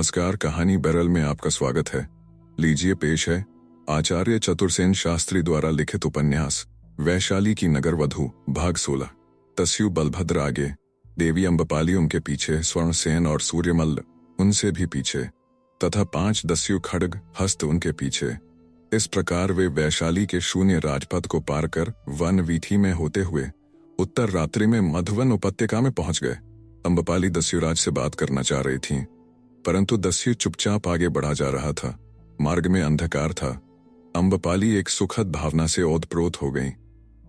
नमस्कार, कहानी बैरल में आपका स्वागत है। लीजिए पेश है आचार्य चतुरसेन शास्त्री द्वारा लिखित उपन्यास वैशाली की नगर वधू भाग 16। दस्यु बलभद्र आगे, देवी अम्बपाली उनके पीछे, स्वर्णसेन और सूर्यमल्ल उनसे भी पीछे तथा 5 दस्यु खड्ग हस्त उनके पीछे। इस प्रकार वे वैशाली के शून्य राजपथ को पार कर वन वीथी में होते हुए उत्तर रात्रि में मधुवन उपत्यका में पहुंच गए। अम्बपाली दस्युराज से बात करना चाह रही थीं, परंतु दस्यु चुपचाप आगे बढ़ा जा रहा था। मार्ग में अंधकार था। अम्बपाली एक सुखद भावना से ओतप्रोत हो गई।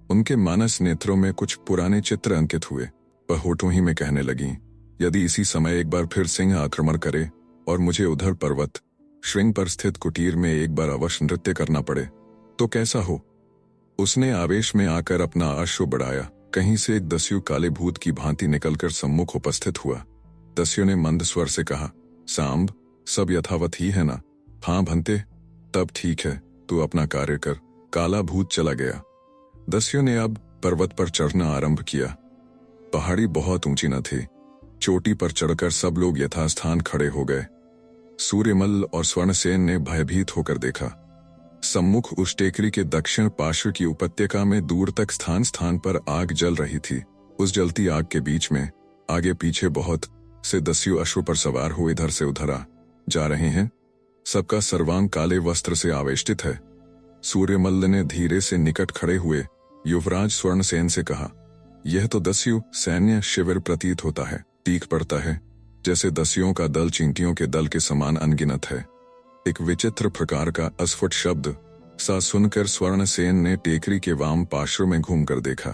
उनके मानस नेत्रों में कुछ पुराने चित्र अंकित हुए। वह होठों ही में कहने लगीं, यदि इसी समय एक बार फिर सिंह आक्रमण करे और मुझे उधर पर्वत श्रृंग पर स्थित कुटीर में एक बार अवश्य नृत्य करना पड़े तो कैसा हो। उसने आवेश में आकर अपना अश्रु बढ़ाया। कहीं से एक दस्यु काले भूत की भांति निकलकर सम्मुख उपस्थित हुआ। दस्यु ने मंद स्वर से कहा, सांब, सब यथावत ही है ना? हाँ भंते, तब ठीक है, तू अपना कार्य कर। काला भूत चला गया। दस्यु ने अब पर्वत पर चढ़ना आरंभ किया। पहाड़ी बहुत ऊंची न थी। चोटी पर चढ़कर सब लोग यथास्थान खड़े हो गए। सूर्यमल्ल और स्वर्णसेन ने भयभीत होकर देखा। सम्मुख उस टेकरी के दक्षिण पार्श्व की उपत्यका में दूर तक स्थान स्थान पर आग जल रही थी। उस जलती आग के बीच में आगे पीछे बहुत से दस्यु अश्व पर सवार हो इधर से उधर आ जा रहे हैं। सबका सर्वांग काले वस्त्र से आवेष्टित है। सूर्यमल्ल ने धीरे से निकट खड़े हुए युवराज स्वर्णसेन से कहा, यह तो दस्यु सैन्य शिविर प्रतीत होता है। तीख पड़ता है जैसे दस्युओं का दल चींटियों के दल के समान अनगिनत है। एक विचित्र प्रकार का अस्फुट शब्द सा सुनकर स्वर्णसेन ने टेकरी के वाम पार्श्व में घूमकर देखा।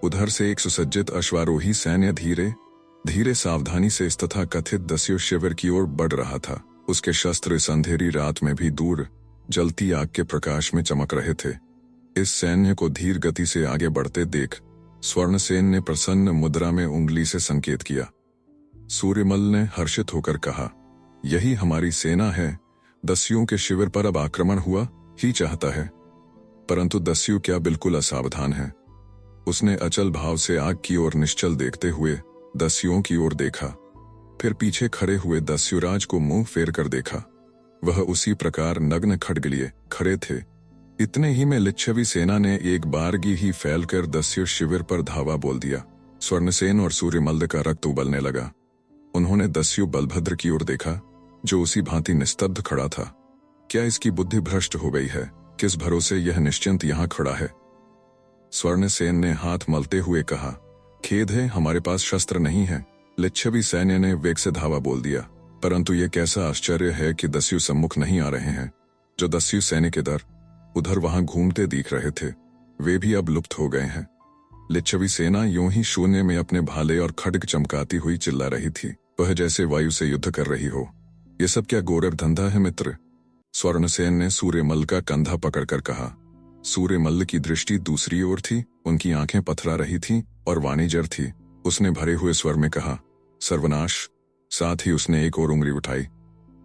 उधर से एक सुसज्जित अश्वारोही सैन्य धीरे धीरे सावधानी से इस तथा कथित दस्यु शिविर की ओर बढ़ रहा था। उसके शस्त्र इस अंधेरी रात में भी दूर जलती आग के प्रकाश में चमक रहे थे। इस सैन्य को धीर गति से आगे बढ़ते देख स्वर्णसेन ने प्रसन्न मुद्रा में उंगली से संकेत किया। सूर्यमल्ल ने हर्षित होकर कहा, यही हमारी सेना है। दस्युओं के शिविर पर अब आक्रमण हुआ ही चाहता है, परंतु दस्यु क्या बिल्कुल असावधान है। उसने अचल भाव से आग की ओर निश्चल देखते हुए दस्युओं की ओर देखा, फिर पीछे खड़े हुए दस्युराज को मुंह फेर कर देखा। वह उसी प्रकार नग्न खड्ग लिए खड़े थे। इतने ही में लिच्छवी सेना ने एक बारगी ही फैलकर दस्यु शिविर पर धावा बोल दिया। स्वर्णसेन और सूर्यमल्ल का रक्त उबलने लगा। उन्होंने दस्यु बलभद्र की ओर देखा, जो उसी भांति निस्तब्ध खड़ा था। क्या इसकी बुद्धि भ्रष्ट हो गई है? किस भरोसे यह निश्चिंत यहाँ खड़ा है? स्वर्णसेन ने हाथ मलते हुए कहा, खेद है, हमारे पास शस्त्र नहीं है। लिच्छवी सैन्य ने वेग से धावा बोल दिया, परंतु यह कैसा आश्चर्य है कि दस्यु सम्मुख नहीं आ रहे हैं। जो दस्यु सैनिक इधर उधर वहां घूमते दिख रहे थे, वे भी अब लुप्त हो गए हैं। लिच्छवी सेना यूं ही शून्य में अपने भाले और खड्ग चमकाती हुई चिल्ला रही थी। वह जैसे वायु से युद्ध कर रही हो। ये सब क्या गौरव धंधा है मित्र? स्वर्णसेन ने सूर्यमल्ल का कंधा पकड़कर कहा। सूर्यमल्ल की दृष्टि दूसरी ओर थी। उनकी आंखें पथरा रही थीं और वाणी जड़ थी। उसने भरे हुए स्वर में कहा, सर्वनाश। साथ ही उसने एक और उंगली उठाई।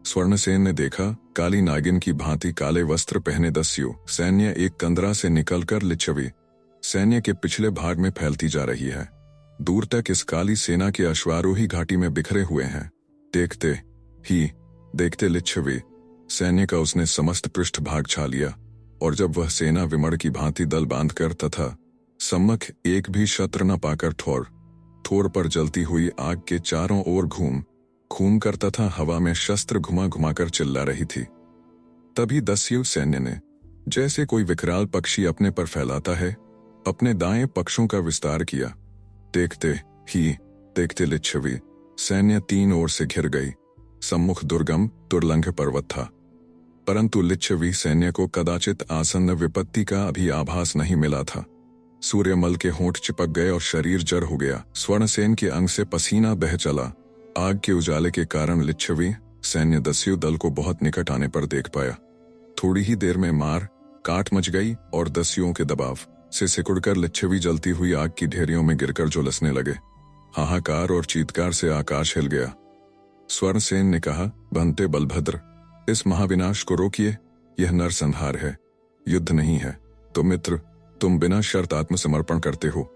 स्वर्णसेन ने देखा, काली नागिन की भांति काले वस्त्र पहने दस्यु सैन्य एक कंदरा से निकलकर लिच्छवी सैन्य के पिछले भाग में फैलती जा रही है। दूर तक इस काली सेना के अश्वारोही घाटी में बिखरे हुए हैं। देखते लिच्छवी सैन्य का उसने समस्त पृष्ठ भाग छा लिया, और जब वह सेना विमड़ की भांति दल बांधकर तथा सम्मुख एक भी शस्त्र न पाकर ठोर पर जलती हुई आग के चारों ओर घूम कर तथा हवा में शस्त्र घुमा घुमाकर चिल्ला रही थी, तभी दस्यु सैन्य ने जैसे कोई विकराल पक्षी अपने पर फैलाता है, अपने दाएं पक्षों का विस्तार किया। देखते लिच्छवी सैन्य 3 ओर से घिर गई। सम्मुख दुर्गम दुर्लंघ पर्वत था, परंतु लिच्छवी सैन्य को कदाचित आसन्न विपत्ति का अभी आभास नहीं मिला था। सूर्यमल्ल के होंठ चिपक गए और शरीर जड़ हो गया। स्वर्णसेन के अंग से पसीना बह चला। आग के उजाले के कारण लिच्छवी सैन्य दस्यु दल को बहुत निकट आने पर देख पाया। थोड़ी ही देर में मार काट मच गई और दस्युओं के दबाव से सिकुड़कर लिच्छवी जलती हुई आग की ढेरियों में गिरकर झुलसने लगे। हाहाकार और चीत्कार से आकाश हिल गया। स्वर्णसेन ने कहा, भंते बलभद्र, इस महाविनाश को रोकिए। यह नरसंहार है, युद्ध नहीं है। तो मित्र, तुम बिना शर्त आत्मसमर्पण करते हो।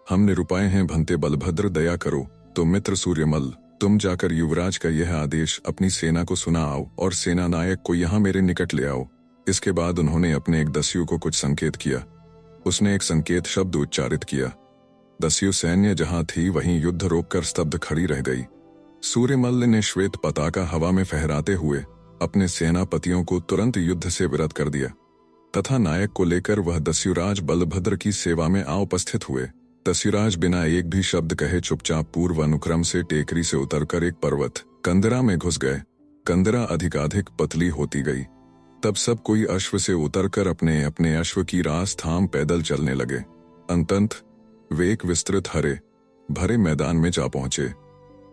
हम निरुपाय हैं भंते बलभद्र, दया करो। तो मित्र सूर्यमल्ल, तुम जाकर युवराज का यह आदेश अपनी सेना को सुनाओ और सेना नायक को यहाँ मेरे निकट ले आओ। इसके बाद उन्होंने अपने एक दस्यु को कुछ संकेत किया। उसने एक संकेत शब्द उच्चारित किया। दस्यु सैन्य जहां थी वहीं युद्ध रोककर स्तब्ध खड़ी रह गई। सूर्यमल्ल ने श्वेत पताका हवा में फहराते हुए अपने सेनापतियों को तुरंत युद्ध से विरत कर दिया तथा नायक को लेकर वह दस्युराज बलभद्र की सेवा में आ उपस्थित हुए। दस्युराज बिना एक भी शब्द कहे चुपचाप पूर्व अनुक्रम से टेकरी से उतरकर एक पर्वत कंदरा में घुस गए। कंदरा अधिकाधिक पतली होती गई। तब सब कोई अश्व से उतरकर अपने अपने अश्व की रास थाम पैदल चलने लगे। अंतत वे एक विस्तृत हरे भरे मैदान में जा पहुंचे।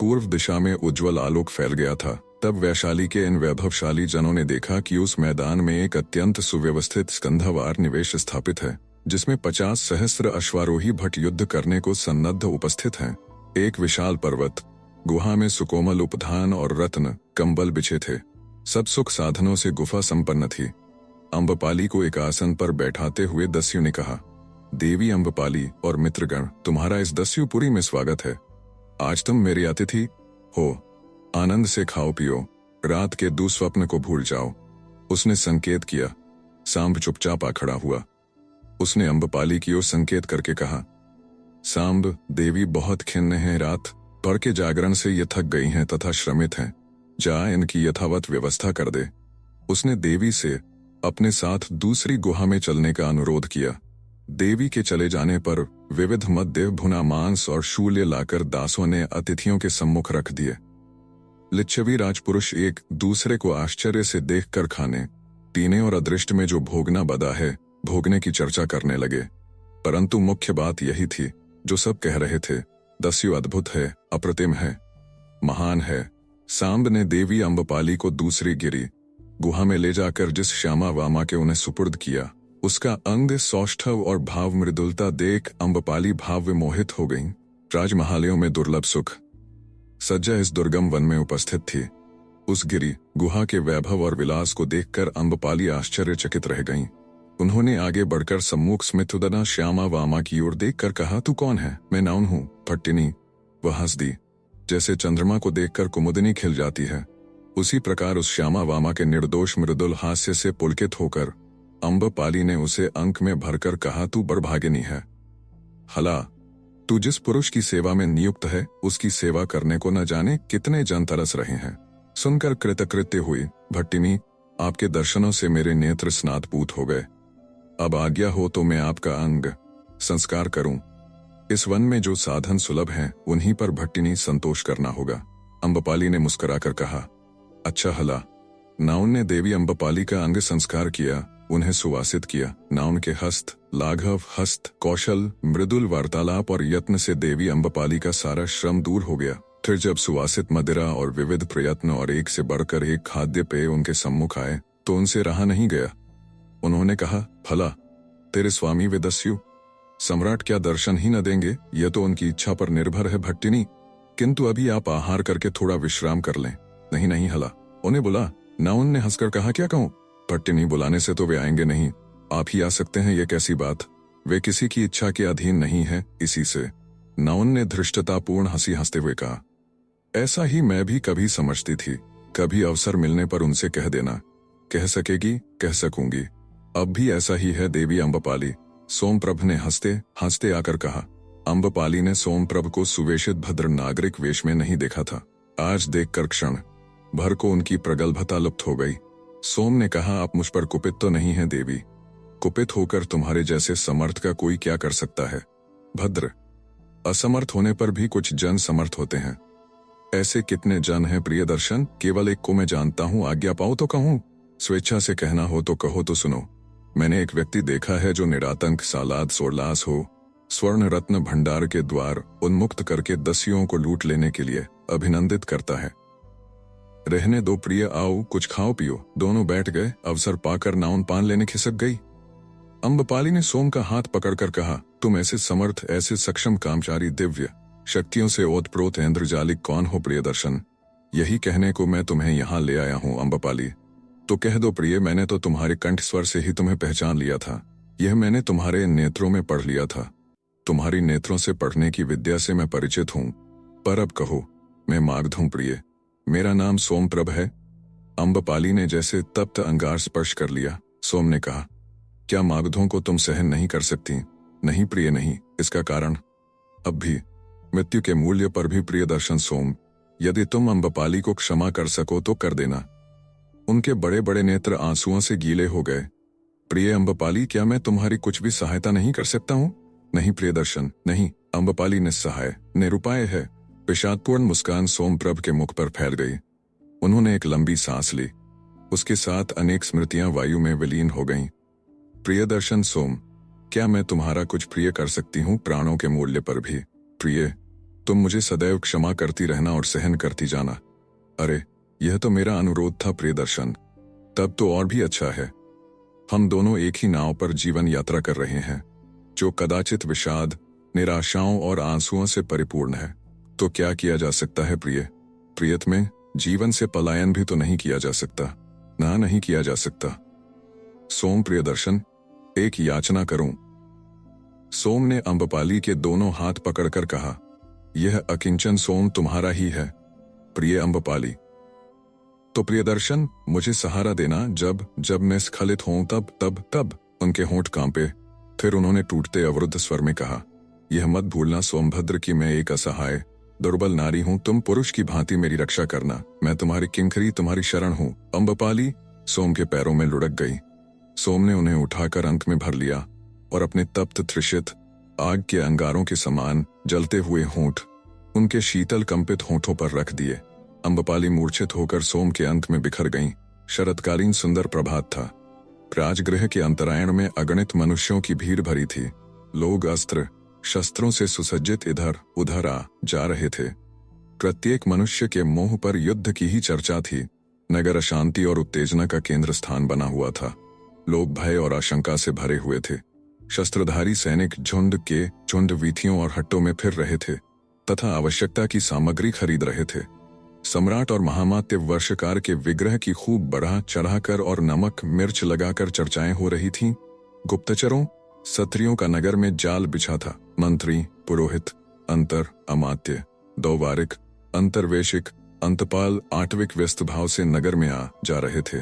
पूर्व दिशा में उज्ज्वल आलोक फैल गया था। तब वैशाली के इन वैभवशाली जनों ने देखा कि उस मैदान में एक अत्यंत सुव्यवस्थित स्कंधावार निवेश स्थापित है, जिसमें 50 सहस्त्र अश्वारोही भट युद्ध करने को सन्नद्ध उपस्थित हैं। एक विशाल पर्वत गुहा में सुकोमल उपधान और रत्न कंबल बिछे थे। सब सुख साधनों से गुफा संपन्न थी। अम्बपाली को एक आसन पर बैठाते हुए दस्यु ने कहा, देवी अम्बपाली और मित्रगण, तुम्हारा इस दस्युपुरी में स्वागत है। आज तुम मेरी अतिथि हो। आनंद से खाओ पियो, रात के दुस्वप्न को भूल जाओ। उसने संकेत किया। सांब चुपचाप आ खड़ा हुआ। उसने अम्बपाली की ओर संकेत करके कहा, सांब, देवी बहुत खिन्न है, रात भर के जागरण से ये थक गई हैं तथा श्रमित हैं। जा इनकी यथावत व्यवस्था कर दे। उसने देवी से अपने साथ दूसरी गुहा में चलने का अनुरोध किया। देवी के चले जाने पर विविध मद्य, भुना मांस और शूल्य लाकर दासों ने अतिथियों के सम्मुख रख दिए। लिच्छवी राजपुरुष एक दूसरे को आश्चर्य से देखकर खाने पीने और अदृष्ट में जो भोगना बदा है, भोगने की चर्चा करने लगे। परंतु मुख्य बात यही थी जो सब कह रहे थे, दस्यु अद्भुत है, अप्रतिम है, महान है। सांब ने देवी अम्बपाली को दूसरी गिरी गुहा में ले जाकर जिस श्यामा वामा के उन्हें सुपुर्द किया, उसका अंग सौष्ठव और भाव मृदुलता देख अम्बपाली भाव विमोहित हो गईं। राजमहालयों में दुर्लभ सुख सज्जा इस दुर्गम वन में उपस्थित थी। उस गिरी गुहा के वैभव और विलास को देखकर अम्बपाली आश्चर्यचकित रह गईं। उन्होंने आगे बढ़कर सम्मुख स्मितुदना श्यामा वामा की ओर देखकर कहा, तू कौन है? मैं नाउन हूं, भट्टिनी। वह हंस दी। जैसे चंद्रमा को देखकर कुमुदिनी खिल जाती है, उसी प्रकार उस श्यामा वामा के निर्दोष मृदुल हास्य से पुलकित होकर अम्बपाली ने उसे अंक में भरकर कहा, तू बड़भागिनी है। हला, तू जिस पुरुष की सेवा में नियुक्त है, उसकी सेवा करने को न जाने कितने जन तरस रहे हैं। सुनकर कृतकृत्य हुई भट्टिनी, आपके दर्शनों से मेरे नेत्र स्नातपूत हो गए। अब आज्ञा हो तो मैं आपका अंग संस्कार करूं। इस वन में जो साधन सुलभ हैं, उन्हीं पर भट्टिनी संतोष करना होगा। अम्बपाली ने मुस्कुराकर कहा, अच्छा हला। नाउन ने देवी अम्बपाली का अंग संस्कार किया, उन्हें सुवासित किया। नाउन के हस्त, लाघव हस्त, कौशल, मृदुल वार्तालाप और यत्न से देवी अम्बपाली का सारा श्रम दूर हो गया। फिर जब सुवासित मदिरा और विविध प्रयत्न और एक से बढ़कर एक खाद्य पेय उनके सम्मुख आए तो उनसे रहा नहीं गया। उन्होंने कहा, भला तेरे स्वामी वे दस्यु सम्राट क्या दर्शन ही न देंगे? यह तो उनकी इच्छा पर निर्भर है भट्टिनी, किंतु अभी आप आहार करके थोड़ा विश्राम कर लें। नहीं नहीं हला, उन्हें बुला। नाउन ने हंसकर कहा, क्या कहूं? भट्टिनी, बुलाने से तो वे आएंगे नहीं, आप ही आ सकते हैं। ये कैसी बात? वे किसी की इच्छा के अधीन नहीं है, इसी से। नाउन ने धृष्टतापूर्ण हंसी हंसते हुए कहा, ऐसा ही मैं भी कभी समझती थी। कभी अवसर मिलने पर उनसे कह देना। कह सकेगी, कह सकूंगी। अब भी ऐसा ही है देवी अम्बपाली। सोमप्रभ ने हंसते हंसते आकर कहा। अम्बपाली ने सोमप्रभ को सुवेशित भद्र नागरिक वेश में नहीं देखा था। आज देखकर क्षण भर को उनकी प्रगल्भता लुप्त हो गई। सोम ने कहा, आप मुझ पर कुपित तो नहीं है देवी? कुपित होकर तुम्हारे जैसे समर्थ का कोई क्या कर सकता है? भद्र, असमर्थ होने पर भी कुछ जन समर्थ होते हैं। ऐसे कितने जन हैं प्रिय दर्शन? केवल एक को मैं जानता हूं, आज्ञा पाओ तो कहूं। स्वेच्छा से कहना हो तो कहो तो सुनो। मैंने एक व्यक्ति देखा है जो निरातंक सालाद सोरलास हो स्वर्ण रत्न भंडार के द्वार उन्मुक्त करके दस्युओं को लूट लेने के लिए अभिनंदित करता है। रहने दो प्रिय, आओ कुछ खाओ पियो। दोनों बैठ गए। अवसर पाकर नाउन पान लेने खिसक गई। अम्बपाली ने सोम का हाथ पकड़कर कहा, तुम ऐसे समर्थ, ऐसे सक्षम, कामचारी, दिव्य शक्तियों से ओतप्रोत इंद्रजालिक कौन हो प्रिय दर्शन? यही कहने को मैं तुम्हें यहाँ ले आया हूँ अम्बपाली। तो कह दो प्रिय, मैंने तो तुम्हारे कंठ स्वर से ही तुम्हें पहचान लिया था। यह मैंने तुम्हारे नेत्रों में पढ़ लिया था। तुम्हारी नेत्रों से पढ़ने की विद्या से मैं परिचित हूँ। पर अब कहो, मैं मागधूं प्रिय, मेरा नाम सोमप्रभ है। अम्बपाली ने जैसे तप्त अंगार स्पर्श कर लिया। सोम ने कहा, क्या मागधों को तुम सहन नहीं कर सकती? नहीं प्रिय नहीं। इसका कारण? अब भी मृत्यु के मूल्य पर भी प्रियदर्शन सोम, यदि तुम अम्बपाली को क्षमा कर सको तो कर देना। उनके बड़े बड़े नेत्र आंसुओं से गीले हो गए। प्रिय अम्बपाली, क्या मैं तुम्हारी कुछ भी सहायता नहीं कर सकता हूं? नहीं प्रियदर्शन, नहीं। अम्बपाली निस्सहाय, निरुपाय है। विषादपूर्ण मुस्कान सोमप्रभ के मुख पर फैल गई। उन्होंने एक लंबी सांस ली। उसके साथ अनेक स्मृतियां वायु में विलीन हो गईं। प्रियदर्शन सोम, क्या मैं तुम्हारा कुछ प्रिय कर सकती हूं प्राणों के मूल्य पर भी? प्रिय, तुम मुझे सदैव क्षमा करती रहना और सहन करती जाना। अरे, यह तो मेरा अनुरोध था प्रियदर्शन। तब तो और भी अच्छा है। हम दोनों एक ही नाव पर जीवन यात्रा कर रहे हैं, जो कदाचित विषाद, निराशाओं और आंसुओं से परिपूर्ण है। तो क्या किया जा सकता है प्रिय? प्रियत में जीवन से पलायन भी तो नहीं किया जा सकता। ना, नहीं किया जा सकता। सोम, प्रियदर्शन, एक याचना करूं? सोम ने अम्बपाली के दोनों हाथ पकड़कर कहा, यह अकिंचन सोम तुम्हारा ही है। प्रिय अम्बपाली, तो प्रियदर्शन, मुझे सहारा देना। जब जब मैं स्खलित होऊं तब। उनके होंठ कांपे। फिर उन्होंने टूटते अवरुद्ध स्वर में कहा, यह मत भूलना सोमभद्र कि मैं एक असहाय दुर्बल नारी हूं। तुम पुरुष की भांति मेरी रक्षा करना। मैं तुम्हारी किंकरी, तुम्हारी शरण हूं। अम्बपाली सोम के पैरों में लुढ़क गई। सोम ने उन्हें उठाकर अंक में भर लिया और अपने तप्त त्रिषित आग के अंगारों के समान जलते हुए होंठ उनके शीतल कंपित होंठों पर रख दिए। अम्बपाली मूर्छित होकर सोम के अंत में बिखर गईं। शरतकालीन सुंदर प्रभात था। राजगृह के अंतरायण में अगणित मनुष्यों की भीड़ भरी थी। लोग अस्त्र शस्त्रों से सुसज्जित इधर उधर आ जा रहे थे। प्रत्येक मनुष्य के मुंह पर युद्ध की ही चर्चा थी। नगर अशांति और उत्तेजना का केंद्र स्थान बना हुआ था। लोग भय और आशंका से भरे हुए थे। शस्त्रधारी सैनिक झुंड के झुंड वीथियों और हट्टों में फिर रहे थे तथा आवश्यकता की सामग्री खरीद रहे थे। सम्राट और महामात्य वर्षकार के विग्रह की खूब बढ़ा चढ़ाकर और नमक मिर्च लगाकर चर्चाएं हो रही थीं। गुप्तचरों सत्रियों का नगर में जाल बिछा था। मंत्री, पुरोहित, अंतर अमात्य, दौवारिक, अंतर्वेशिक, अंतपाल आटविक व्यस्त भाव से नगर में आ जा रहे थे।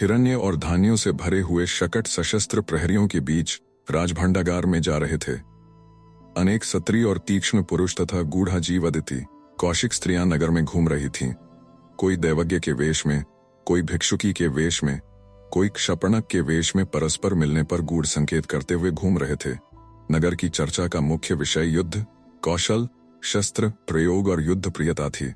हिरण्य और धान्यों से भरे हुए शकट सशस्त्र प्रहरियों के बीच राजभंडागार में जा रहे थे। अनेक सत्री और तीक्ष्ण पुरुष तथा गूढ़ा जीव अदिति कौशिक स्त्रियां नगर में घूम रही थीं। कोई दैवज्ञ के वेश में, कोई भिक्षुकी के वेश में, कोई क्षपणक के वेश में परस्पर मिलने पर गूढ़ संकेत करते हुए घूम रहे थे। नगर की चर्चा का मुख्य विषय युद्ध, कौशल, शस्त्र प्रयोग और युद्ध प्रियता थी।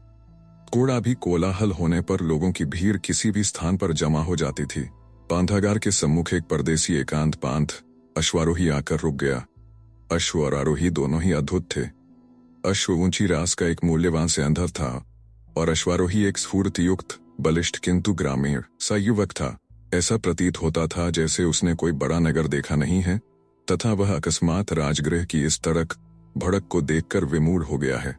थोड़ा भी कोलाहल होने पर लोगों की भीड़ किसी भी स्थान पर जमा हो जाती थी। पांथागार के सम्मुख एक परदेसी एकांत पांथ अश्वारोही आकर रुक गया। अश्व और आरोही दोनों ही अद्भुत थे। अश्व ऊंची रास का एक मूल्यवान से अंधर था और अश्वारोही एक स्फूर्तियुक्त, बलिष्ठ किंतु ग्रामीण सा युवक था। ऐसा प्रतीत होता था जैसे उसने कोई बड़ा नगर देखा नहीं है तथा वह अकस्मात राजगृह की इस तड़क भड़क को देखकर विमूढ़ हो गया है।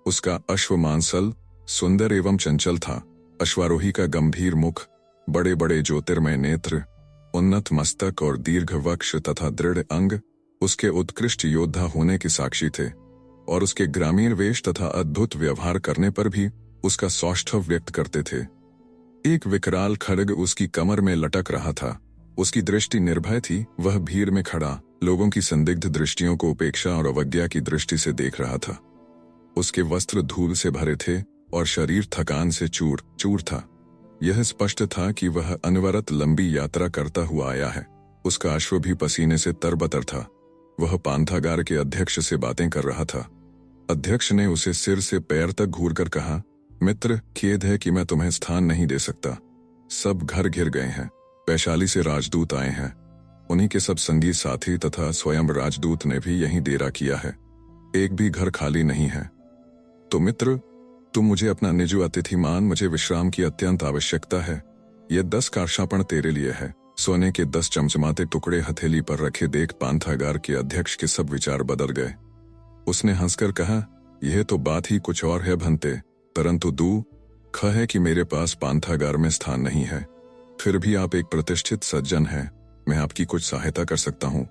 उसका अश्व मांसल, सुंदर एवं चंचल था। अश्वारोही का गंभीर मुख, बड़े बड़े ज्योतिर्मय नेत्र, उन्नत मस्तक और दीर्घ वक्ष तथा दृढ़ अंग उसके उत्कृष्ट योद्धा होने के साक्षी थे और उसके ग्रामीण वेश तथा अद्भुत व्यवहार करने पर भी उसका सौष्ठव व्यक्त करते थे। एक विकराल खड्ग उसकी कमर में लटक रहा था। उसकी दृष्टि निर्भय थी। वह भीड़ में खड़ा लोगों की संदिग्ध दृष्टियों को उपेक्षा और अवज्ञा की दृष्टि से देख रहा था। उसके वस्त्र धूल से भरे थे और शरीर थकान से चूर चूर था। यह स्पष्ट था कि वह अनवरत लंबी यात्रा करता हुआ आया है। उसका अश्व भी पसीने से तरबतर था। वह पांथागार के अध्यक्ष से बातें कर रहा था। अध्यक्ष ने उसे सिर से पैर तक घूरकर कहा, मित्र, खेद है कि मैं तुम्हें स्थान नहीं दे सकता। सब घर घिर गए हैं। वैशाली से राजदूत आए हैं। उन्हीं के सब संगी साथी तथा स्वयं राजदूत ने भी यहीं डेरा किया है। एक भी घर खाली नहीं है। तो मित्र, तुम मुझे अपना निज अतिथि मान। मुझे विश्राम की अत्यंत आवश्यकता है। यह 10 कार्षापण तेरे लिए है। सोने के 10 चमचमाते टुकड़े हथेली पर रखे देख पांथागार के अध्यक्ष के सब विचार बदल गए। उसने हंसकर कहा, यह तो बात ही कुछ और है भंते, परंतु दुख है कि मेरे पास पांथागार में स्थान नहीं है। फिर भी आप एक प्रतिष्ठित सज्जन हैं। मैं आपकी कुछ सहायता कर सकता हूँ।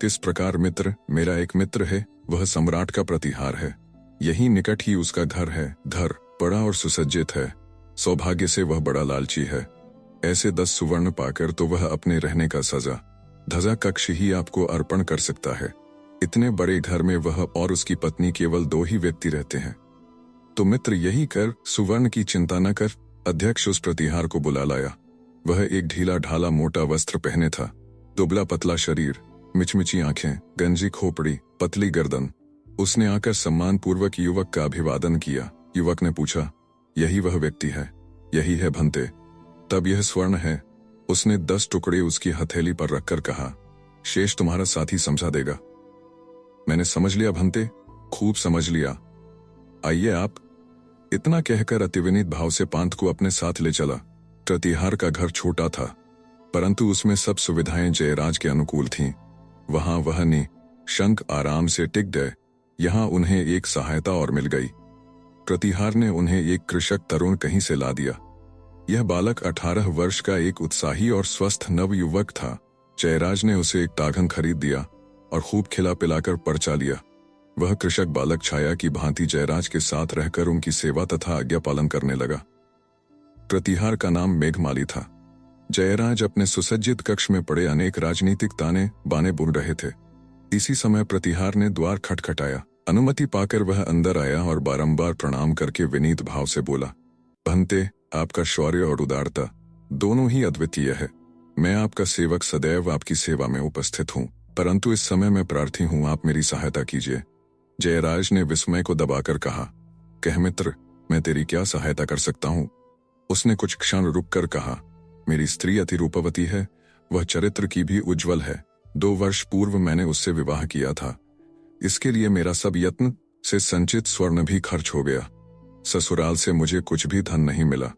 किस प्रकार मित्र? मेरा एक मित्र है, वह सम्राट का प्रतिहार है। यही निकट ही उसका घर है। घर बड़ा और सुसज्जित है। सौभाग्य से वह बड़ा लालची है। ऐसे 10 सुवर्ण पाकर तो वह अपने रहने का सजा धजा कक्ष ही आपको अर्पण कर सकता है। इतने बड़े घर में वह और उसकी पत्नी केवल 2 ही व्यक्ति रहते हैं। तो मित्र, यही कर, सुवर्ण की चिंता न कर। अध्यक्ष उस प्रतिहार को बुला लाया। वह एक ढीला ढाला मोटा वस्त्र पहने था, दुबला पतला शरीर, मिचमिची आंखें, गंजी खोपड़ी, पतली गर्दन। उसने आकर सम्मान पूर्वक युवक का अभिवादन किया। युवक ने पूछा, यही वह व्यक्ति है? यही है भंते। तब यह स्वर्ण है। उसने 10 टुकड़े उसकी हथेली पर रखकर कहा, शेष तुम्हारा साथी समझा देगा। मैंने समझ लिया भंते, खूब समझ लिया। आइए आप। इतना कहकर अतिविनीत भाव से पांत को अपने साथ ले चला। प्रतिहार का घर छोटा था, परंतु उसमें सब सुविधाएं जयराज के अनुकूल थीं। वहां वह निशंक आराम से टिक गए। यहां उन्हें एक सहायता और मिल गई। प्रतिहार ने उन्हें एक कृषक तरुण कहीं से ला दिया। यह बालक 18 वर्ष का एक उत्साही और स्वस्थ नवयुवक था। जयराज ने उसे एक ताघन खरीद दिया और खूब खिला पिलाकर परचा लिया। वह कृषक बालक छाया की भांति जयराज के साथ रहकर उनकी सेवा तथा आज्ञा पालन करने लगा। प्रतिहार का नाम मेघमाली था। जयराज अपने सुसज्जित कक्ष में पड़े अनेक राजनीतिक ताने बाने बुन रहे थे। इसी समय प्रतिहार ने द्वार खटखटाया। अनुमति पाकर वह अंदर आया और बारंबार प्रणाम करके विनीत भाव से बोला, भंते, आपका शौर्य और उदारता दोनों ही अद्वितीय है। मैं आपका सेवक सदैव आपकी सेवा में उपस्थित हूँ, परंतु इस समय मैं प्रार्थी हूँ, आप मेरी सहायता कीजिए। जयराज ने विस्मय को दबाकर कहा, कह मित्र, मैं तेरी क्या सहायता कर सकता हूँ? उसने कुछ क्षण रुककर कहा, मेरी स्त्री अति रूपवती है, वह चरित्र की भी उज्जवल है। 2 वर्ष पूर्व मैंने उससे विवाह किया था। इसके लिए मेरा सब यत्न से संचित स्वर्ण भी खर्च हो गया। ससुराल से मुझे कुछ भी धन नहीं मिला।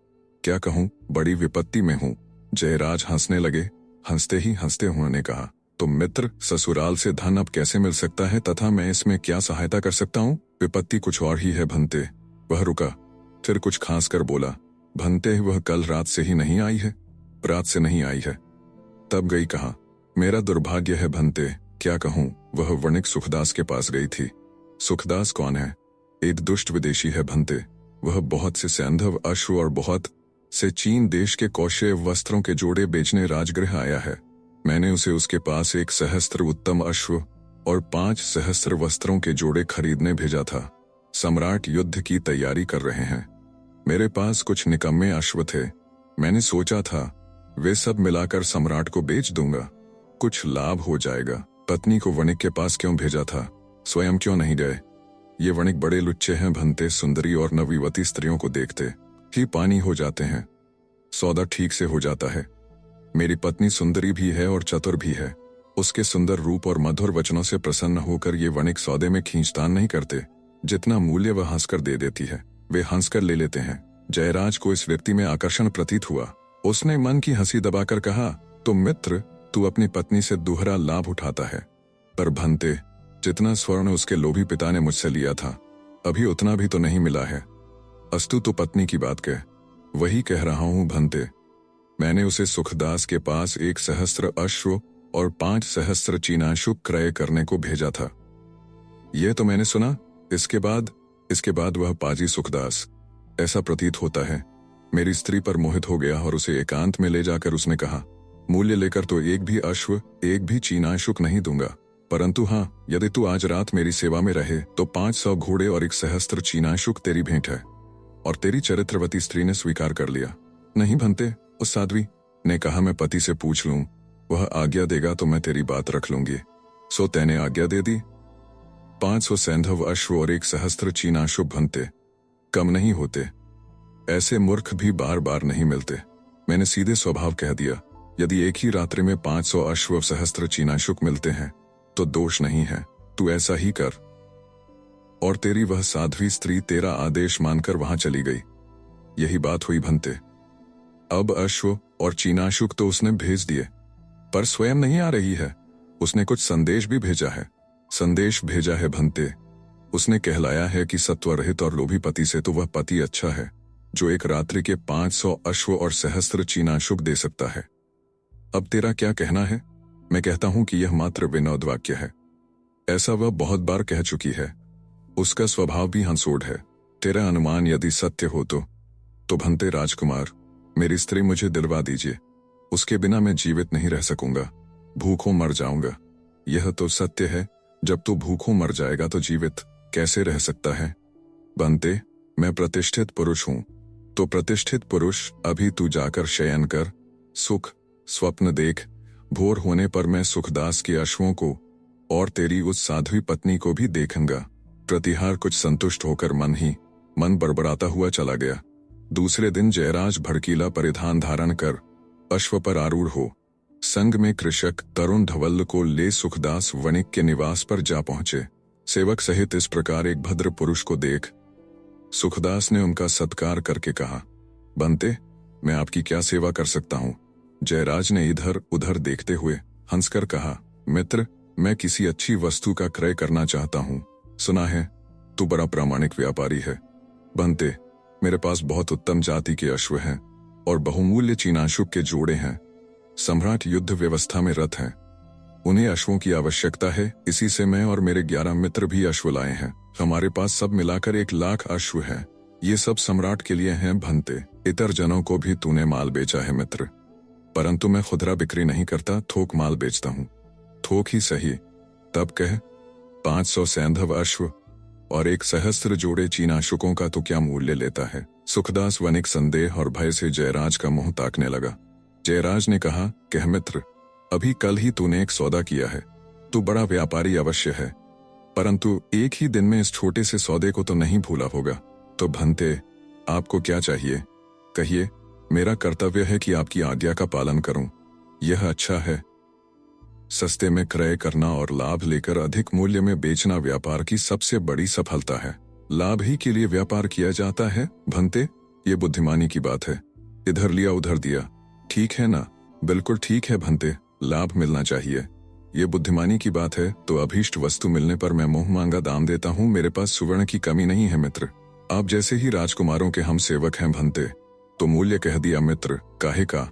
क्या कहूँ, बड़ी विपत्ति में हूँ। जयराज हंसने लगे। हंसते ही हंसते उन्होंने कहा, तो मित्र, ससुराल से धन अब कैसे मिल सकता है तथा मैं इसमें क्या सहायता कर सकता हूँ? विपत्ति कुछ और ही है भंते। वह रुका, फिर कुछ खांस कर बोला, भंते, वह कल रात से ही नहीं आई है? रात से नहीं आई है। तब गई कहाँ? मेरा दुर्भाग्य है भंते, क्या कहूँ, वह वणिक सुखदास के पास गई थी। सुखदास कौन है? एक दुष्ट विदेशी है भंते। वह बहुत से सैंधव अश्व और बहुत से चीन देश के कौशे वस्त्रों के जोड़े बेचने राजगृह आया है। मैंने उसे उसके पास 1 सहस्त्र उत्तम अश्व और 5 सहस्त्र वस्त्रों के जोड़े खरीदने भेजा था। सम्राट युद्ध की तैयारी कर रहे हैं। मेरे पास कुछ निकम्मे अश्व थे। मैंने सोचा था वे सब मिलाकर सम्राट को बेच दूंगा, कुछ लाभ हो जाएगा। पत्नी को वणिक के पास क्यों भेजा था? स्वयं क्यों नहीं गए? ये वणिक बड़े लुच्चे हैं भंते, सुंदरी और नवयुवती स्त्रियों को देखते ही पानी हो जाते हैं। सौदा ठीक से हो जाता है। मेरी पत्नी सुंदरी भी है और चतुर भी है। उसके सुंदर रूप और मधुर वचनों से प्रसन्न होकर ये वणिक सौदे में खींचतान नहीं करते। जितना मूल्य वह हंसकर दे देती है, वे हंसकर ले लेते हैं। जयराज को इस व्यक्ति में आकर्षण प्रतीत हुआ। उसने मन की हंसी दबाकर कहा, तो मित्र, तू अपनी पत्नी से दोहरा लाभ उठाता है। पर भंते, जितना स्वर्ण उसके लोभी पिता ने मुझसे लिया था, अभी उतना भी तो नहीं मिला है। अस्तु, तो पत्नी की बात कह। वही कह रहा हूं भंते। मैंने उसे सुखदास के पास 1 सहस्त्र अश्व और 5 सहस्त्र चीनाशुक क्रय करने को भेजा था। यह तो मैंने सुना। इसके बाद वह पाजी सुखदास, ऐसा प्रतीत होता है, मेरी स्त्री पर मोहित हो गया और उसे एकांत में ले जाकर उसने कहा, मूल्य लेकर तो 1 भी अश्व, 1 भी चीनाशुक नहीं दूंगा, परंतु हाँ, यदि तू आज रात मेरी सेवा में रहे तो 500 घोड़े और 1 सहस्त्र चीनाशुक तेरी भेंट है। और तेरी चरित्रवती स्त्री ने स्वीकार कर लिया। नहीं भंते, उस साध्वी ने कहा, मैं पति से पूछ लूं, वह आज्ञा देगा तो मैं तेरी बात रख लूंगी। सो तैने आज्ञा दे दी। 500 सैंधव अश्व और 1 सहस्त्र चीनाशुक भंते कम नहीं होते। ऐसे मूर्ख भी बार बार नहीं मिलते। मैंने सीधे स्वभाव कह दिया, यदि एक ही रात्रि में 500 अश्व सहस्त्र चीनाशुक मिलते हैं तो दोष नहीं है। तू ऐसा ही कर। और तेरी वह साध्वी स्त्री तेरा आदेश मानकर वहां चली गई। यही बात हुई भंते। अब अश्व और चीनाशुक तो उसने भेज दिए, पर स्वयं नहीं आ रही है। उसने कुछ संदेश भी भेजा है। संदेश भेजा है भंते। उसने कहलाया है कि सत्वरहित और लोभी पति से तो वह पति अच्छा है, जो एक रात्रि के 500 अश्व और सहस्त्र चीनाशुक दे सकता है। अब तेरा क्या कहना है? मैं कहता हूं कि यह मात्र विनोद वाक्य है। ऐसा वह बहुत बार कह चुकी है। उसका स्वभाव भी हंसोड़ है। तेरा अनुमान यदि सत्य हो तो भंते राजकुमार, मेरी स्त्री मुझे दिलवा दीजिए। उसके बिना मैं जीवित नहीं रह सकूंगा, भूखों मर जाऊंगा। यह तो सत्य है, जब तू भूखों मर जाएगा तो जीवित कैसे रह सकता है? बंते, मैं प्रतिष्ठित पुरुष हूं, तो प्रतिष्ठित पुरुष अभी तू जाकर शयन कर, सुख स्वप्न देख। भोर होने पर मैं सुखदास के अश्वों को और तेरी उस साध्वी पत्नी को भी देखूंगा। प्रतिहार कुछ संतुष्ट होकर मन बड़बड़ाता हुआ चला गया। दूसरे दिन जयराज भड़कीला परिधान धारण कर अश्व पर आरूढ़ हो संग में कृषक तरुण धवल्ल को ले सुखदास वणिक के निवास पर जा पहुंचे। सेवक सहित इस प्रकार एक भद्र पुरुष को देख सुखदास ने उनका सत्कार करके कहा, बंते, मैं आपकी क्या सेवा कर सकता हूं? जयराज ने इधर उधर देखते हुए हंसकर कहा, मित्र, मैं किसी अच्छी वस्तु का क्रय करना चाहता हूं। सुना है तू बड़ा प्रामाणिक व्यापारी है। बंते, मेरे पास बहुत उत्तम जाति के अश्व हैं और बहुमूल्य चीनाशुक के जोड़े हैं। सम्राट युद्ध व्यवस्था में रत हैं। उन्हें अश्वों की आवश्यकता है, इसी से मैं और मेरे 11 मित्र भी अश्व लाए हैं। हमारे पास सब मिलाकर 1,00,000 अश्व हैं। ये सब सम्राट के लिए हैं भंते। इतर जनों को भी तूने माल बेचा है मित्र, परंतु मैं खुदरा बिक्री नहीं करता, थोक माल बेचता हूँ। थोक ही सही, तब कह 500 सैंधव अश्व और 1,000 जोड़े चीनाशुकों का तो क्या मूल्य लेता है? सुखदास वनिक संदेह और भय से जयराज का मुंह ताकने लगा। जयराज ने कहा, कह मित्र, अभी कल ही तूने एक सौदा किया है। तू बड़ा व्यापारी अवश्य है, परंतु एक ही दिन में इस छोटे से सौदे को तो नहीं भूला होगा। तो भंते, आपको क्या चाहिए? कहिए, मेरा कर्तव्य है कि आपकी आज्ञा का पालन करूं। यह अच्छा है। सस्ते में क्रय करना और लाभ लेकर अधिक मूल्य में बेचना व्यापार की सबसे बड़ी सफलता है। लाभ ही के लिए व्यापार किया जाता है भंते, ये बुद्धिमानी की बात है। इधर लिया उधर दिया, ठीक है ना? बिल्कुल ठीक है भंते, लाभ मिलना चाहिए, ये बुद्धिमानी की बात है। तो अभीष्ट वस्तु मिलने पर मैं मुंह मांगा दाम देता हूँ। मेरे पास सुवर्ण की कमी नहीं है मित्र। आप जैसे ही राजकुमारों के हम सेवक हैं भंते। तो मूल्य कह दिया मित्र। काहे का?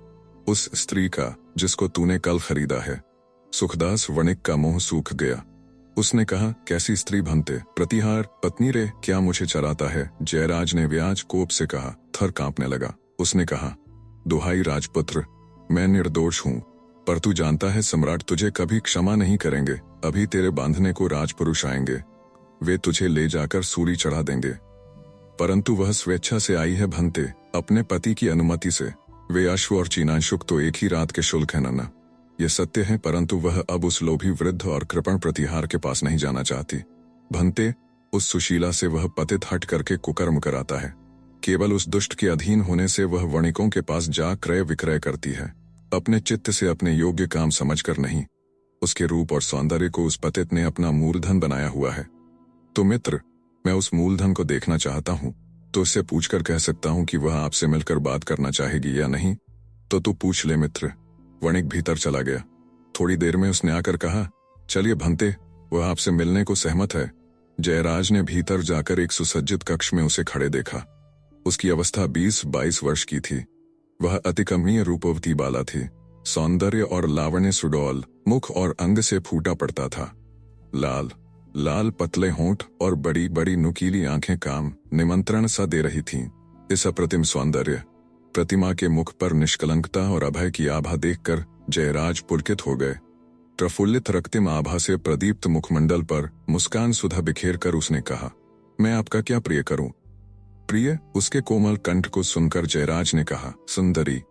उस स्त्री का जिसको तूने कल खरीदा है। सुखदास वणिक का मुंह सूख गया। उसने कहा, कैसी स्त्री भंते? प्रतिहार पत्नी रे, क्या मुझे चराता है? जयराज ने व्याज कोप से कहा। थर कांपने लगा। उसने कहा, दुहाई राजपुत्र, मैं निर्दोष हूँ, पर तू जानता है सम्राट तुझे कभी क्षमा नहीं करेंगे। अभी तेरे बांधने को राजपुरुष आएंगे, वे तुझे ले जाकर सूली चढ़ा देंगे, परंतु वह स्वेच्छा से आई है भंते, अपने पति की अनुमति से। वे अश्व और चीनाशुक तो एक ही रात के शुल्क है नन्ना, ये सत्य है, परंतु वह अब उस लोभी वृद्ध और कृपण प्रतिहार के पास नहीं जाना चाहती। भंते, उस सुशीला से वह पतित हट करके कुकर्म कराता है। केवल उस दुष्ट के अधीन होने से वह वणिकों के पास जा क्रय विक्रय करती है, अपने चित्त से अपने योग्य काम समझकर नहीं। उसके रूप और सौंदर्य को उस पतित ने अपना मूलधन बनाया हुआ है। तो मित्र, मैं उस मूलधन को देखना चाहता हूँ, तो उससे पूछकर कह सकता हूँ कि वह आपसे मिलकर बात करना चाहेगी या नहीं। तो तू पूछ ले मित्र। वणिक भीतर चला गया। थोड़ी देर में उसने आकर कहा, चलिए भंते, वह आपसे मिलने को सहमत है। जयराज ने भीतर जाकर एक सुसज्जित कक्ष में उसे खड़े देखा। उसकी अवस्था 20-22 वर्ष की थी। वह अतिकमनीय रूपवती बाला थी। सौंदर्य और लावण्य सुडौल, मुख और अंग से फूटा पड़ता था। लाल लाल पतले होंठ और बड़ी बड़ी नुकीली आंखें काम निमंत्रण सा दे रही थीं। इस अप्रतिम सौंदर्य प्रतिमा के मुख पर निष्कलंकता और अभय की आभा देखकर जयराज पुलकित हो गए। प्रफुल्लित रक्तिम आभा से प्रदीप्त मुखमंडल पर मुस्कान सुधा बिखेर कर उसने कहा, मैं आपका क्या प्रिय करूं? प्रिय? उसके कोमल कंठ को सुनकर जयराज ने कहा, सुंदरी,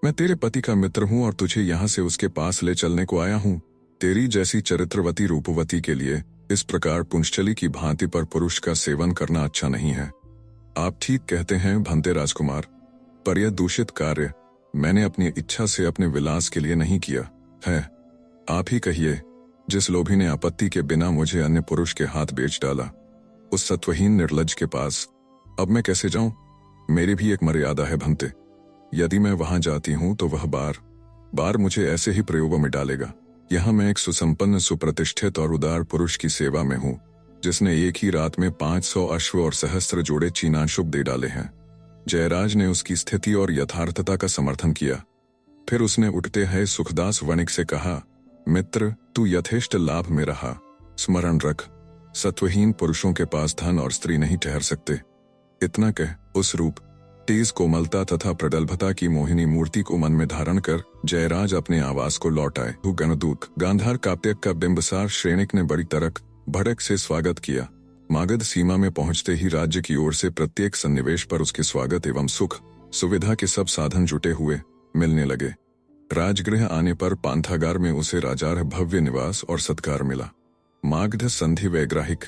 मैं तेरे पति का मित्र हूं और तुझे यहां से उसके पास ले चलने को आया हूं। तेरी जैसी चरित्रवती रूपवती के लिए इस प्रकार पुंश्चली की भांति पर पुरुष का सेवन करना अच्छा नहीं है। आप ठीक कहते हैं भंते राजकुमार, पर यह दूषित कार्य मैंने अपनी इच्छा से अपने विलास के लिए नहीं किया है। आप ही कहिए, जिस लोभी ने आपत्ति के बिना मुझे अन्य पुरुष के हाथ बेच डाला, उस सत्वहीन निर्लज्ज के पास अब मैं कैसे जाऊं? मेरी भी एक मर्यादा है भंते। यदि मैं वहां जाती हूं तो वह बार बार मुझे ऐसे ही प्रयोगों में डालेगा। यहाँ मैं एक सुसंपन्न, सुप्रतिष्ठित और उदार पुरुष की सेवा में हूँ, जिसने एक ही रात में 500 अश्व और 1,000 जोड़े चीनाशुक दे डाले हैं। जयराज ने उसकी स्थिति और यथार्थता का समर्थन किया। फिर उसने उठते हैं सुखदास वणिक से कहा, मित्र, तू यथेष्ट लाभ में रहा। स्मरण रख, सत्वहीन पुरुषों के पास धन और स्त्री नहीं ठहर सकते। इतना कह उस रूप, तेज कोमलता तथा प्रगल्भता की मोहिनी मूर्ति को मन में धारण कर जयराज अपने आवास को लौट आए। गणदूत गांधार काप्यक का बिंबसार श्रेणिक ने बड़ी तड़क भड़क से स्वागत किया। मागध सीमा में पहुंचते ही राज्य की ओर से प्रत्येक सन्निवेश पर उसके स्वागत एवं सुख सुविधा के सब साधन जुटे हुए मिलने लगे। राजगृह आने पर पांथागार में उसे राजार भव्य निवास और सत्कार मिला। मागध संधि वैग्राहिक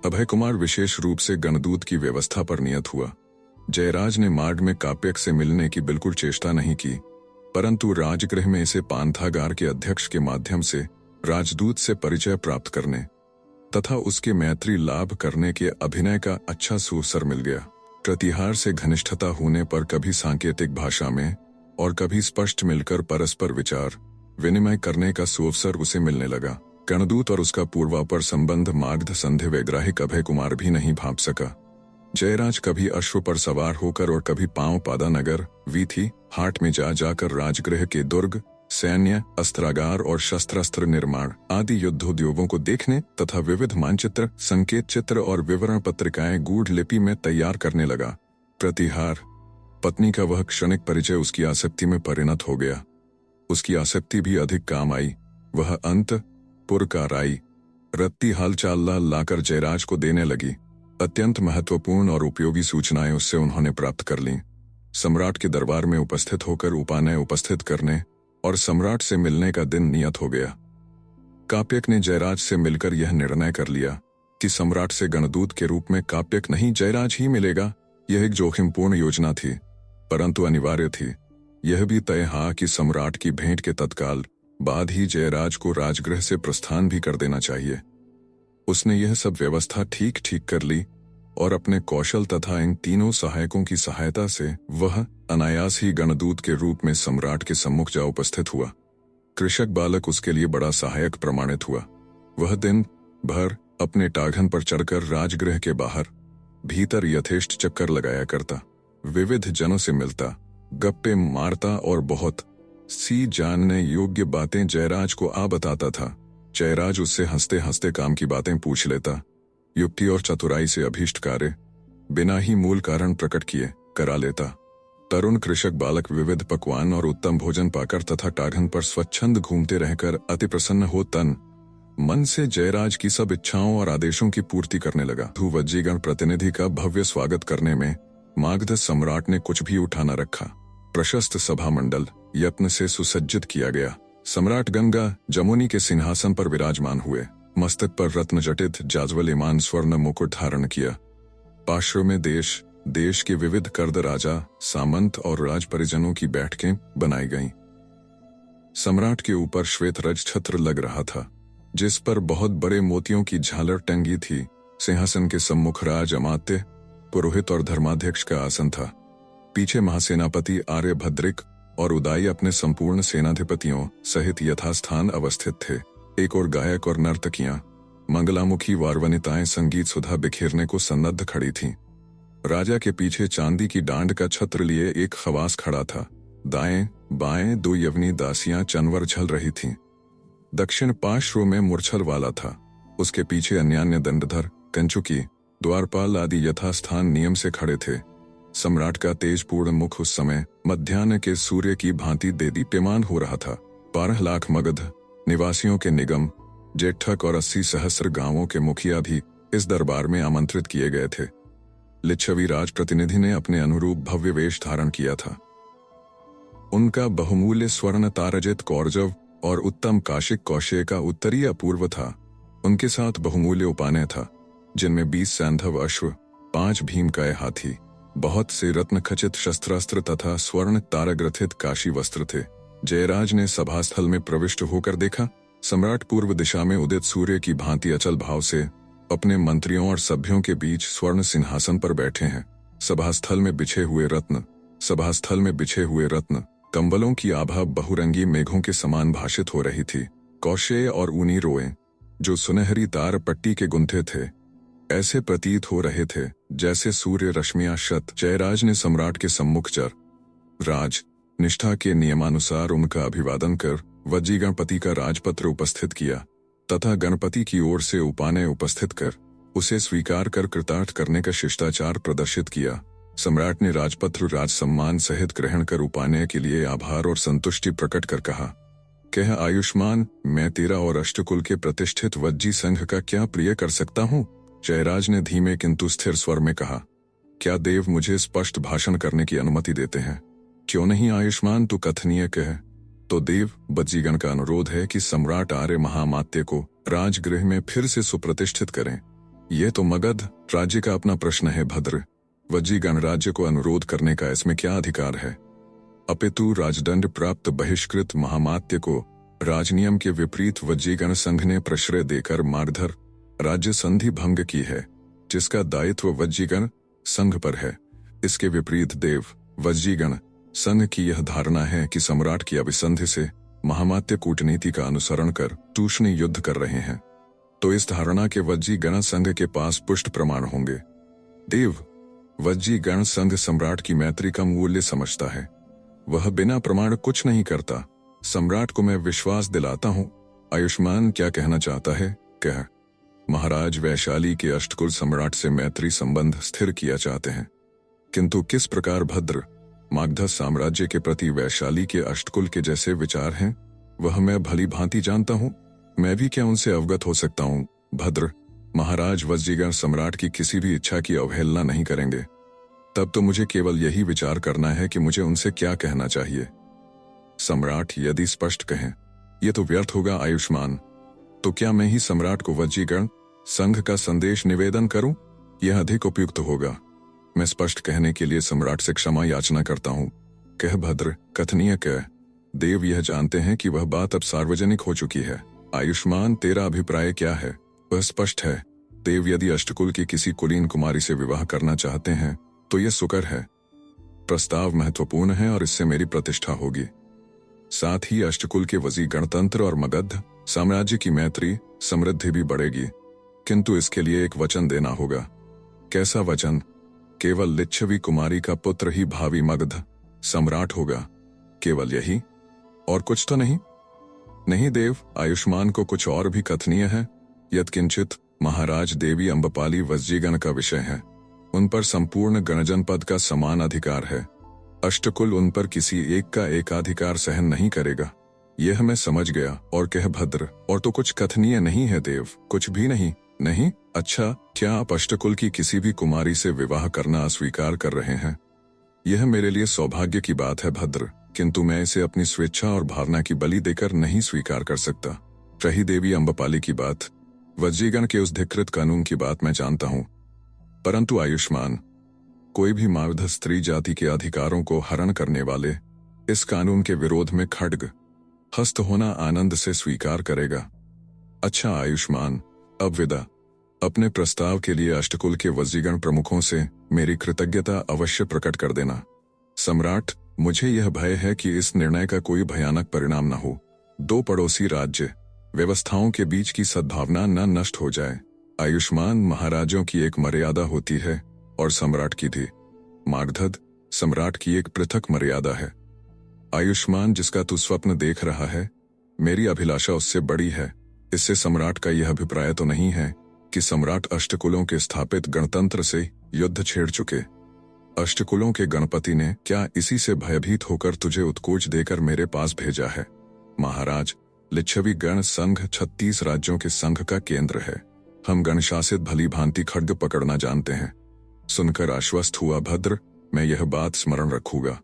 अभय कुमार विशेष रूप से गणदूत की व्यवस्था पर नियत हुआ। जयराज ने मार्ग में काप्यक से मिलने की बिल्कुल चेष्टा नहीं की, परंतु राजगृह में इसे पांथागार के अध्यक्ष के माध्यम से राजदूत से परिचय प्राप्त करने तथा उसके मैत्री लाभ करने के अभिनय का अच्छा सुअवसर मिल गया। प्रतिहार से घनिष्ठता होने पर कभी सांकेतिक भाषा में और कभी स्पष्ट मिलकर परस्पर विचार विनिमय करने का सुअवसर उसे मिलने लगा। गणदूत और उसका पूर्वापर संबंध मागध संधि वैग्राहिक अभय कुमार भी नहीं भांप सका। जयराज कभी अश्व पर सवार होकर और कभी पांव पादा नगर वीथी हाट में जा जाकर राजगृह के दुर्ग, सैन्य, अस्त्रागार और शस्त्रास्त्र निर्माण आदि युद्धोद्योगों को देखने तथा विविध मानचित्र, संकेत चित्र और विवरण पत्रिकाएं गूढ़ लिपि में तैयार करने लगा। प्रतिहार पत्नी का वह क्षणिक परिचय उसकी आसक्ति में परिणत हो गया। उसकी आसक्ति भी अधिक काम आई। वह अंत पुर का राई रत्ती हालचाल लाकर जयराज को देने लगी। अत्यंत महत्वपूर्ण और उपयोगी सूचनाएं उससे उन्होंने प्राप्त कर लीं। सम्राट के दरबार में उपस्थित होकर उपानय उपस्थित करने और सम्राट से मिलने का दिन नियत हो गया। काप्यक ने जयराज से मिलकर यह निर्णय कर लिया कि सम्राट से गणदूत के रूप में काप्यक नहीं जयराज ही मिलेगा। यह एक जोखिमपूर्ण योजना थी, परंतु अनिवार्य थी। यह भी तय हा कि सम्राट की भेंट के तत्काल बाद ही जयराज को राजगृह से प्रस्थान भी कर देना चाहिए। उसने यह सब व्यवस्था ठीक ठीक कर ली और अपने कौशल तथा इन तीनों सहायकों की सहायता से वह अनायास ही गणदूत के रूप में सम्राट के सम्मुख जा उपस्थित हुआ। कृषक बालक उसके लिए बड़ा सहायक प्रमाणित हुआ। वह दिन भर अपने टाघन पर चढ़कर राजगृह के बाहर भीतर यथेष्ट चक्कर लगाया करता, विविध जनों से मिलता, गप्पे मारता और बहुत सी जानने योग्य बातें जयराज को बताता था। जयराज उससे हंसते हंसते काम की बातें पूछ लेता, युक्ति और चतुराई से अभीष्ट कार्य बिना ही मूल कारण प्रकट किए करा लेता। तरुण कृषक बालक विविध पकवान और उत्तम भोजन पाकर तथा टाघन पर स्वच्छंद घूमते रहकर अति प्रसन्न हो तन मन से जयराज की सब इच्छाओं और आदेशों की पूर्ति करने लगा। वज्जीगण प्रतिनिधि का भव्य स्वागत करने में मागध सम्राट ने कुछ भी उठा न रखा। प्रशस्त सभा मंडल यत्न से सुसज्जित किया गया। सम्राट गंगा जमुनी के सिंहासन पर विराजमान हुए। मस्तक पर रत्न जटित जाज्वल्यमान स्वर्ण मुकुट धारण किया। पार्श्व में देश देश के विविध कर्द राजा, सामंत और राज परिजनों की बैठकें बनाई गईं। सम्राट के ऊपर श्वेत रज छत्र लग रहा था, जिस पर बहुत बड़े मोतियों की झालर टंगी थी। सिंहासन के सम्मुख राज अमात्य, पुरोहित और धर्माध्यक्ष का आसन था। पीछे महासेनापति आर्यभद्रिक और उदाई अपने संपूर्ण सेनाधिपतियों सहित यथास्थान अवस्थित थे। एक और गायक और नर्तकियां, मंगलामुखी वारवनिताएं संगीत सुधा बिखेरने को सन्नद्ध खड़ी थीं। राजा के पीछे चांदी की डांड का छत्र लिए एक खवास खड़ा था। दाएं बाएं दो यवनी दासियां चनवर झल रही थीं। दक्षिण पार्श्व में मूर्छल वाला था। उसके पीछे अन्यान्य दंडधर, कंचुकी, द्वारपाल आदि यथास्थान नियम से खड़े थे। सम्राट का तेजपूर्ण मुख उस समय मध्याह्न के सूर्य की भांति देदीप्यमान हो रहा था। 12 लाख मगध निवासियों के निगम, जेठक और 80 सहस्र गांवों के मुखिया भी इस दरबार में आमंत्रित किए गए थे। लिच्छवी राज प्रतिनिधि ने अपने अनुरूप भव्य वेश धारण किया था। उनका बहुमूल्य स्वर्ण तारजित कौरजव और उत्तम काशिक कौशे का उत्तरीय अपूर्व था। उनके साथ बहुमूल्य उपानय था, जिनमें 20 सैंधव अश्व, 5 भीमकाय हाथी, बहुत से रत्न खचित शस्त्रास्त्र तथा स्वर्ण तारग्रथित काशी वस्त्र थे। जयराज ने सभास्थल में प्रविष्ट होकर देखा, सम्राट पूर्व दिशा में उदित सूर्य की भांति अचल भाव से अपने मंत्रियों और सभ्यों के बीच स्वर्ण सिंहासन पर बैठे हैं। सभास्थल में बिछे हुए रत्न कंबलों की आभा बहुरंगी मेघों के समान भाषित हो रही थी। कौशेय और ऊनी रोए जो सुनहरी तार पट्टी के गुंथे थे, ऐसे प्रतीत हो रहे थे जैसे सूर्य रश्मियां शत। जयराज ने सम्राट के सम्मुख चर राज निष्ठा के नियमानुसार उनका अभिवादन कर वज्जी गणपति का राजपत्र उपस्थित किया तथा गणपति की ओर से उपानय उपस्थित कर उसे स्वीकार कर कृतार्थ करने का शिष्टाचार प्रदर्शित किया। सम्राट ने राजपत्र राज सम्मान सहित ग्रहण कर उपाने के लिए आभार और संतुष्टि प्रकट कर कहा, कह आयुष्मान, मैं तेरा और अष्टकुल के प्रतिष्ठित वज्जी संघ का क्या प्रिय कर सकता हूँ। जयराज ने धीमे किंतु स्थिर स्वर में कहा, क्या देव मुझे स्पष्ट भाषण करने की अनुमति देते हैं। क्यों नहीं आयुष्मान, तू कथनीय कह। तो देव, वज्जीगण का अनुरोध है कि सम्राट आर्य महामात्य को राजगृह में फिर से सुप्रतिष्ठित करें। यह तो मगध राज्य का अपना प्रश्न है भद्र। वज्जीगण राज्य को अनुरोध करने का इसमें क्या अधिकार है। अपितु राजदंड प्राप्त बहिष्कृत महामात्य को राजनियम के विपरीत वज्जीगण संघ ने प्रश्रय देकर मारधर राज्य संधि भंग की है, जिसका दायित्व वज्जीगण संघ पर है। इसके विपरीत देव, वज्जीगण संघ की यह धारणा है कि सम्राट की अभिसंधि से महामात्य कूटनीति का अनुसरण कर तूष्णीय युद्ध कर रहे हैं, तो इस धारणा के वज्जीगण संघ के पास पुष्ट प्रमाण होंगे। देव, वज्जीगण संघ सम्राट की मैत्री का मूल्य समझता है, वह बिना प्रमाण कुछ नहीं करता। सम्राट को मैं विश्वास दिलाता हूँ। आयुष्मान क्या कहना चाहता है, कह। महाराज वैशाली के अष्टकुल सम्राट से मैत्री संबंध स्थिर किया चाहते हैं, किंतु किस प्रकार भद्र। मागध साम्राज्य के प्रति वैशाली के अष्टकुल के जैसे विचार हैं, वह मैं भली भांति जानता हूँ। मैं भी क्या उनसे अवगत हो सकता हूँ भद्र। महाराज वज्जीगण सम्राट की किसी भी इच्छा की अवहेलना नहीं करेंगे। तब तो मुझे केवल यही विचार करना है कि मुझे उनसे क्या कहना चाहिए। सम्राट यदि स्पष्ट कहें, यह तो व्यर्थ होगा आयुष्मान। तो क्या मैं ही सम्राट को वज्जीगण संघ का संदेश निवेदन करूं? यह अधिक उपयुक्त होगा। मैं स्पष्ट कहने के लिए सम्राट से क्षमा याचना करता हूं। कह भद्र, कथनीय कह। देव यह जानते हैं कि वह बात अब सार्वजनिक हो चुकी है। आयुष्मान, तेरा अभिप्राय क्या है? वह स्पष्ट है। देव, यदि अष्टकुल की किसी कुलीन कुमारी से विवाह करना चाहते हैं तो यह सुकर है। प्रस्ताव महत्वपूर्ण है और इससे मेरी प्रतिष्ठा होगी। साथ ही अष्टकुल के वजी गणतंत्र और मगध साम्राज्य की मैत्री समृद्धि भी बढ़ेगी। किंतु इसके लिए एक वचन देना होगा। कैसा वचन? केवल लिच्छवी कुमारी का पुत्र ही भावी मगध सम्राट होगा। केवल यही, और कुछ तो नहीं? नहीं देव, आयुष्मान को कुछ और भी कथनीय है। यत्किंचित महाराज देवी अम्बपाली वज्जीगण का विषय है। उन पर संपूर्ण गणजनपद का समान अधिकार है। अष्टकुल उन पर किसी एक का एकाधिकार सहन नहीं करेगा। यह मैं समझ गया। और कह भद्र, और तो कुछ कथनीय नहीं है देव? कुछ भी नहीं? नहीं? अच्छा, क्या आप अष्टकुल की किसी भी कुमारी से विवाह करना अस्वीकार कर रहे हैं? यह मेरे लिए सौभाग्य की बात है भद्र, किंतु मैं इसे अपनी स्वेच्छा और भावना की बलि देकर नहीं स्वीकार कर सकता। रही देवी अम्बपाली की बात, वज्जीगण के उस धिकृत कानून की बात मैं जानता हूँ। परंतु आयुष्मान, कोई भी मागध स्त्री जाति के अधिकारों को हरण करने वाले इस कानून के विरोध में खड्ग हस्त होना आनंद से स्वीकार करेगा। अच्छा आयुष्मान, अब विदा। अपने प्रस्ताव के लिए अष्टकुल के वज्जीगण प्रमुखों से मेरी कृतज्ञता अवश्य प्रकट कर देना। सम्राट, मुझे यह भय है कि इस निर्णय का कोई भयानक परिणाम न हो। दो पड़ोसी राज्य व्यवस्थाओं के बीच की सद्भावना न नष्ट हो जाए। आयुष्मान, महाराजों की एक मर्यादा होती है और सम्राट की भी। मागध सम्राट की एक पृथक मर्यादा है। आयुष्मान, जिसका तू स्वप्न देख रहा है, मेरी अभिलाषा उससे बड़ी है। इससे सम्राट का यह अभिप्राय तो नहीं है कि सम्राट अष्टकुलों के स्थापित गणतंत्र से युद्ध छेड़ चुके। अष्टकुलों के गणपति ने क्या इसी से भयभीत होकर तुझे उत्कोच देकर मेरे पास भेजा है? महाराज, लिच्छवी गण संघ 36 राज्यों के संघ का केंद्र है। हम गणशासित भली भांति खड्ग पकड़ना जानते हैं। सुनकर आश्वस्त हुआ भद्र, मैं यह बात स्मरण रखूंगा।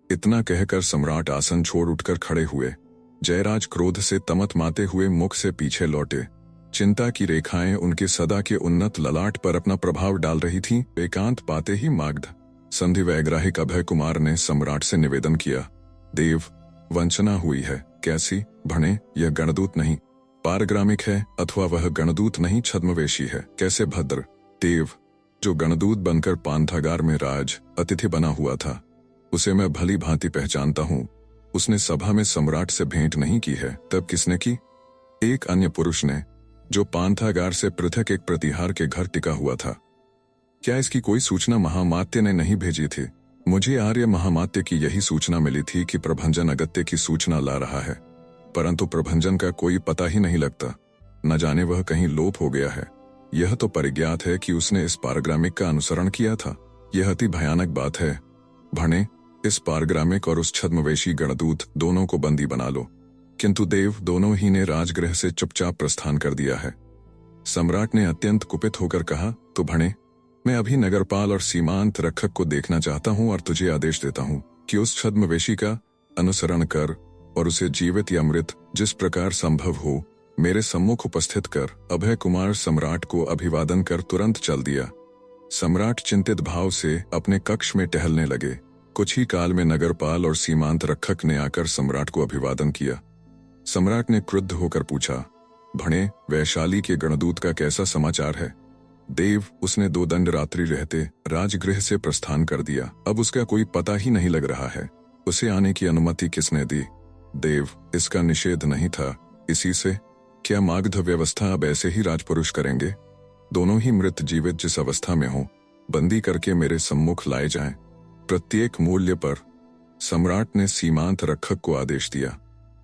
इतना कहकर सम्राट आसन छोड़ उठकर खड़े हुए। जयराज क्रोध से तमतमाते हुए मुख से पीछे लौटे। चिंता की रेखाएं उनके सदा के उन्नत ललाट पर अपना प्रभाव डाल रही थीं। एकांत पाते ही मागध संधि वैग्राहिक अभय कुमार ने सम्राट से निवेदन किया, देव, वंचना हुई है। कैसी? भणे, यह गणदूत नहीं पारग्रामिक है, अथवा वह गणदूत नहीं छद्मवेशी है। कैसे भद्र? देव, जो गणदूत बनकर पांथागार में राज अतिथि बना हुआ था, उसे मैं भली भांति पहचानता हूँ। उसने सभा में सम्राट से भेंट नहीं की है। तब किसने की? एक अन्य पुरुष ने, जो पांथागार से पृथक एक प्रतिहार के घर टिका हुआ था। क्या इसकी कोई सूचना महामात्य ने नहीं भेजी थी? मुझे आर्य महामात्य की यही सूचना मिली थी कि प्रभंजन अगत्य की सूचना ला रहा है, परंतु प्रभंजन का कोई पता ही नहीं लगता। न जाने वह कहीं लोप हो गया है यह तो परिज्ञात है कि उसने इस पारग्रामिक का अनुसरण किया था। यह अति भयानक बात है। भणे, इस पारग्रामिक और उस छद्मवेशी गणदूत दोनों को बंदी बना लो। किंतु देव दोनों ही ने राजगृह से चुपचाप प्रस्थान कर दिया है। सम्राट ने अत्यंत कुपित होकर कहा, तो भणे, मैं अभी नगरपाल और सीमांत रक्षक को देखना चाहता हूं और तुझे आदेश देता हूं कि उस छद्मवेशी का अनुसरण कर और उसे जीवित या मृत जिस प्रकार संभव हो मेरे सम्मुख उपस्थित कर। अभय कुमार सम्राट को अभिवादन कर तुरंत चल दिया। सम्राट चिंतित भाव से अपने कक्ष में टहलने लगे। कुछ ही काल में नगरपाल और सीमांत रक्षक ने आकर सम्राट को अभिवादन किया। सम्राट ने क्रुद्ध होकर पूछा, भणे, वैशाली के गणदूत का कैसा समाचार है? देव, उसने 2 दंड रात्रि रहते राजगृह से प्रस्थान कर दिया। अब उसका कोई पता ही नहीं लग रहा है। उसे आने की अनुमति किसने दी? देव, इसका निषेध नहीं था। इसी से क्या मागध व्यवस्था अब ऐसे ही राजपुरुष करेंगे? दोनों ही मृत जीवित जिस अवस्था में हो बंदी करके मेरे सम्मुख लाए जाएं, प्रत्येक मूल्य पर। सम्राट ने सीमांत रक्षक को आदेश दिया।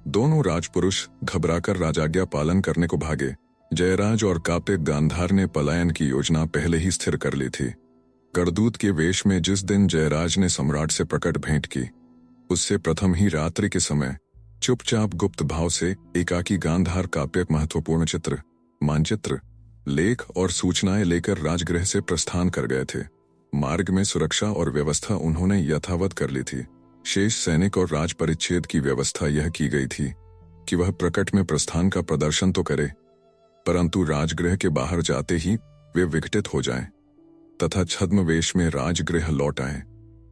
दोनों राजपुरुष घबराकर राजाज्ञा पालन करने को भागे। जयराज और काप्य गांधार ने पलायन की योजना पहले ही स्थिर कर ली थी। गणदूत के वेश में जिस दिन जयराज ने सम्राट से प्रकट भेंट की, उससे प्रथम ही रात्रि के समय चुपचाप गुप्त भाव से एकाकी गांधार काप्य महत्वपूर्ण चित्र, मानचित्र, लेख और सूचनाएं लेकर राजगृह से प्रस्थान कर गए थे। मार्ग में सुरक्षा और व्यवस्था उन्होंने यथावत कर ली थी। शेष सैनिक और राज परिच्छेद की व्यवस्था यह की गई थी कि वह प्रकट में प्रस्थान का प्रदर्शन तो करे, परंतु राजगृह के बाहर जाते ही वे विघटित हो जाएं तथा छद्मवेश में राजगृह लौट आएं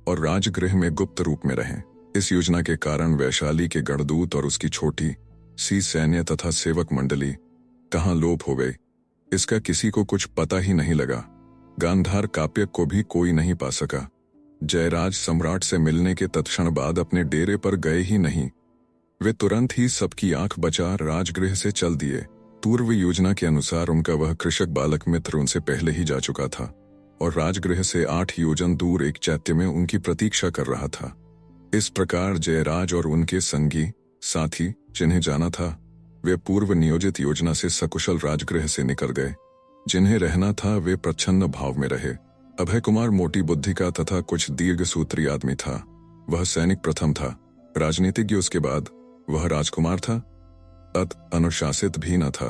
और राजगृह में गुप्त रूप में रहें। इस योजना के कारण वैशाली के गणदूत और उसकी छोटी सी सैन्य तथा सेवक मंडली कहाँ लोप हो गई, इसका किसी को कुछ पता ही नहीं लगा। गांधार काप्य को भी कोई नहीं पा सका। जयराज सम्राट से मिलने के तत्क्षण बाद अपने डेरे पर गए ही नहीं। वे तुरंत ही सबकी आंख बचा राजगृह से चल दिए। पूर्व योजना के अनुसार उनका वह कृषक बालक मित्र उनसे पहले ही जा चुका था और राजगृह से 8 योजन दूर एक चैत्य में उनकी प्रतीक्षा कर रहा था। इस प्रकार जयराज और उनके संगी साथी जिन्हें जाना था, वे पूर्व नियोजित योजना से सकुशल राजगृह से निकल गए। जिन्हें रहना था वे प्रच्छन्न भाव में रहे। अभय कुमार मोटी बुद्धि का तथा कुछ दीर्घसूत्री आदमी था। वह सैनिक प्रथम था, राजनीतिज्ञ उसके बाद। वह राजकुमार था, अनुशासित भी न था।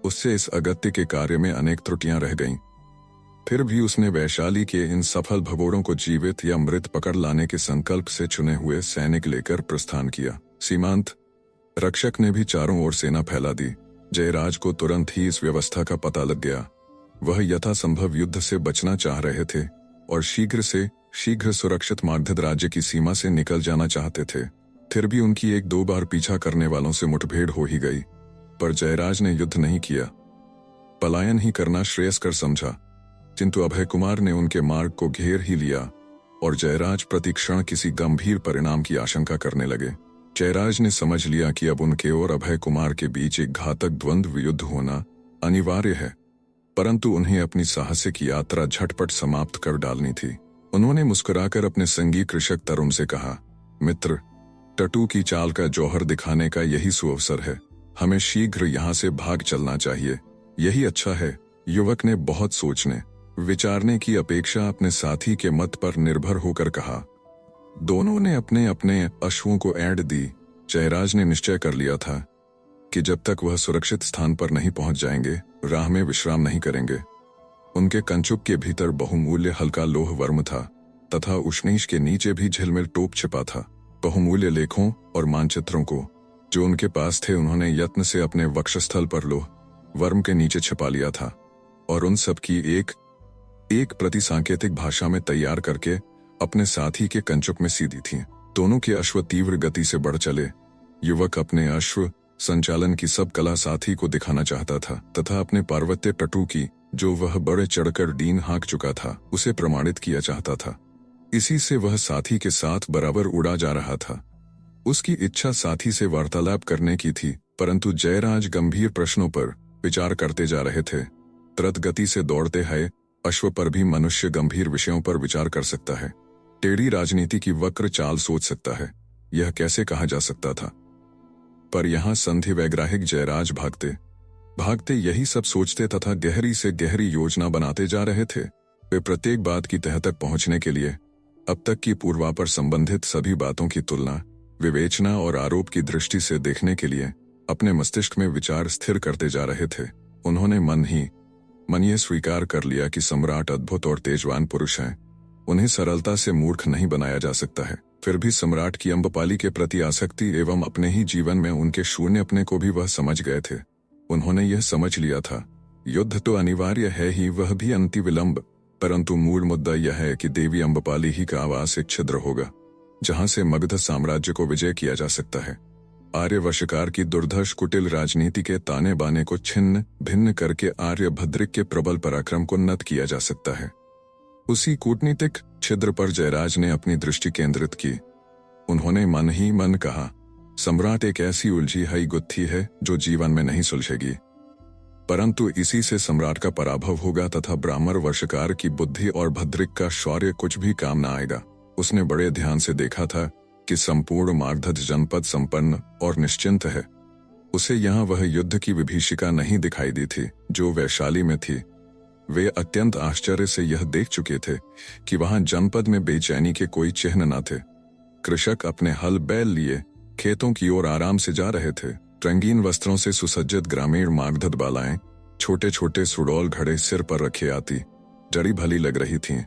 उससे इस अगत्य के कार्य में अनेक त्रुटियां रह गईं। फिर भी उसने वैशाली के इन सफल भगोड़ों को जीवित या मृत पकड़ लाने के संकल्प से चुने हुए सैनिक लेकर प्रस्थान किया। सीमांत रक्षक ने भी चारों ओर सेना फैला दी। जयराज को तुरंत ही इस व्यवस्था का पता लग गया। वह यथासंभव युद्ध से बचना चाह रहे थे और शीघ्र से शीघ्र सुरक्षित मागध राज्य की सीमा से निकल जाना चाहते थे। फिर भी उनकी 1-2 बार पीछा करने वालों से मुठभेड़ हो ही गई, पर जयराज ने युद्ध नहीं किया। पलायन ही करना श्रेयस्कर समझा। किंतु अभय कुमार ने उनके मार्ग को घेर ही लिया और जयराज प्रतिक्षण किसी गंभीर परिणाम की आशंका करने लगे। जयराज ने समझ लिया कि अब उनके और अभय कुमार के बीच एक घातक द्वंद्व युद्ध होना अनिवार्य है, परंतु उन्हें अपनी साहसिक यात्रा झटपट समाप्त कर डालनी थी। उन्होंने मुस्कुराकर अपने संगी कृषक तरुण से कहा, मित्र, टटू की चाल का जौहर दिखाने का यही सुअवसर है। हमें शीघ्र यहाँ से भाग चलना चाहिए, यही अच्छा है। युवक ने बहुत सोचने विचारने की अपेक्षा अपने साथी के मत पर निर्भर होकर कहा। दोनों ने अपने अपने अश्वों को ऐंठ दी। जयराज ने निश्चय कर लिया था कि जब तक वह सुरक्षित स्थान पर नहीं पहुंच जाएंगे, राह में विश्राम नहीं करेंगे। उनके कंचुक के भीतर बहुमूल्य हल्का लोह वर्म था तथा उष्णीश के नीचे भी झिलमिल टोप छिपा था। बहुमूल्य लेखों और मानचित्रों को जो उनके पास थे उन्होंने यत्न से अपने वक्षस्थल पर लोह वर्म के नीचे छिपा लिया था और उन सब की एक प्रति सांकेतिक भाषा में तैयार करके अपने साथी के कंचुक में सी दी थी। दोनों के अश्व तीव्र गति से बढ़ चले। युवक अपने अश्व संचालन की सब कला साथी को दिखाना चाहता था तथा अपने पार्वत्य टटू की, जो वह बड़े चढ़कर डीन हाँक चुका था, उसे प्रमाणित किया चाहता था। इसी से वह साथी के साथ बराबर उड़ा जा रहा था। उसकी इच्छा साथी से वार्तालाप करने की थी, परंतु जयराज गंभीर प्रश्नों पर विचार करते जा रहे थे। त्वरित गति से दौड़ते हैं अश्व पर भी मनुष्य गंभीर विषयों पर विचार कर सकता है, टेढ़ी राजनीति की वक्र चाल सोच सकता है, यह कैसे कहा जा सकता था। पर यहाँ संधि वैग्राहिक जयराज भागते भागते यही सब सोचते तथा गहरी से गहरी योजना बनाते जा रहे थे। वे प्रत्येक बात की तह तक पहुंचने के लिए अब तक की पूर्वापर संबंधित सभी बातों की तुलना, विवेचना और आरोप की दृष्टि से देखने के लिए अपने मस्तिष्क में विचार स्थिर करते जा रहे थे। उन्होंने मन ये स्वीकार कर लिया कि सम्राट अद्भुत और तेजवान पुरुष हैं। उन्हें सरलता से मूर्ख नहीं बनाया जा सकता है। फिर भी सम्राट की अम्बपाली के प्रति आसक्ति एवं अपने ही जीवन में उनके शून्य अपने को भी वह समझ गए थे। उन्होंने यह समझ लिया था, युद्ध तो अनिवार्य है ही, वह भी अंति विलंब, परंतु मूल मुद्दा यह है कि देवी अम्बपाली ही का आवास एक छिद्र होगा जहां से मगध साम्राज्य को विजय किया जा सकता है। आर्यवशकार की दुर्धर्ष कुटिल राजनीति के ताने बाने को छिन्न भिन्न करके आर्यभद्रिक के प्रबल पराक्रम को नत किया जा सकता है। उसी कूटनीतिक छिद्र पर जयराज ने अपनी दृष्टि केंद्रित की। उन्होंने मन ही मन कहा, सम्राट एक ऐसी उलझी हुई गुत्थी है जो जीवन में नहीं सुलझेगी, परंतु इसी से सम्राट का पराभव होगा तथा ब्राह्मण वर्षकार की बुद्धि और भद्रिक का शौर्य कुछ भी काम न आएगा। उसने बड़े ध्यान से देखा था कि संपूर्ण मागध जनपद संपन्न और निश्चिंत है। उसे यहाँ वह युद्ध की विभीषिका नहीं दिखाई दी थी जो वैशाली में थी। वे अत्यंत आश्चर्य से यह देख चुके थे कि वहां जनपद में बेचैनी के कोई चिन्ह न थे। कृषक अपने हल बैल लिए खेतों की ओर आराम से जा रहे थे। रंगीन वस्त्रों से सुसज्जित ग्रामीण मागध बालाएं छोटे छोटे सुडौल घड़े सिर पर रखे आती जड़ी भली लग रही थीं।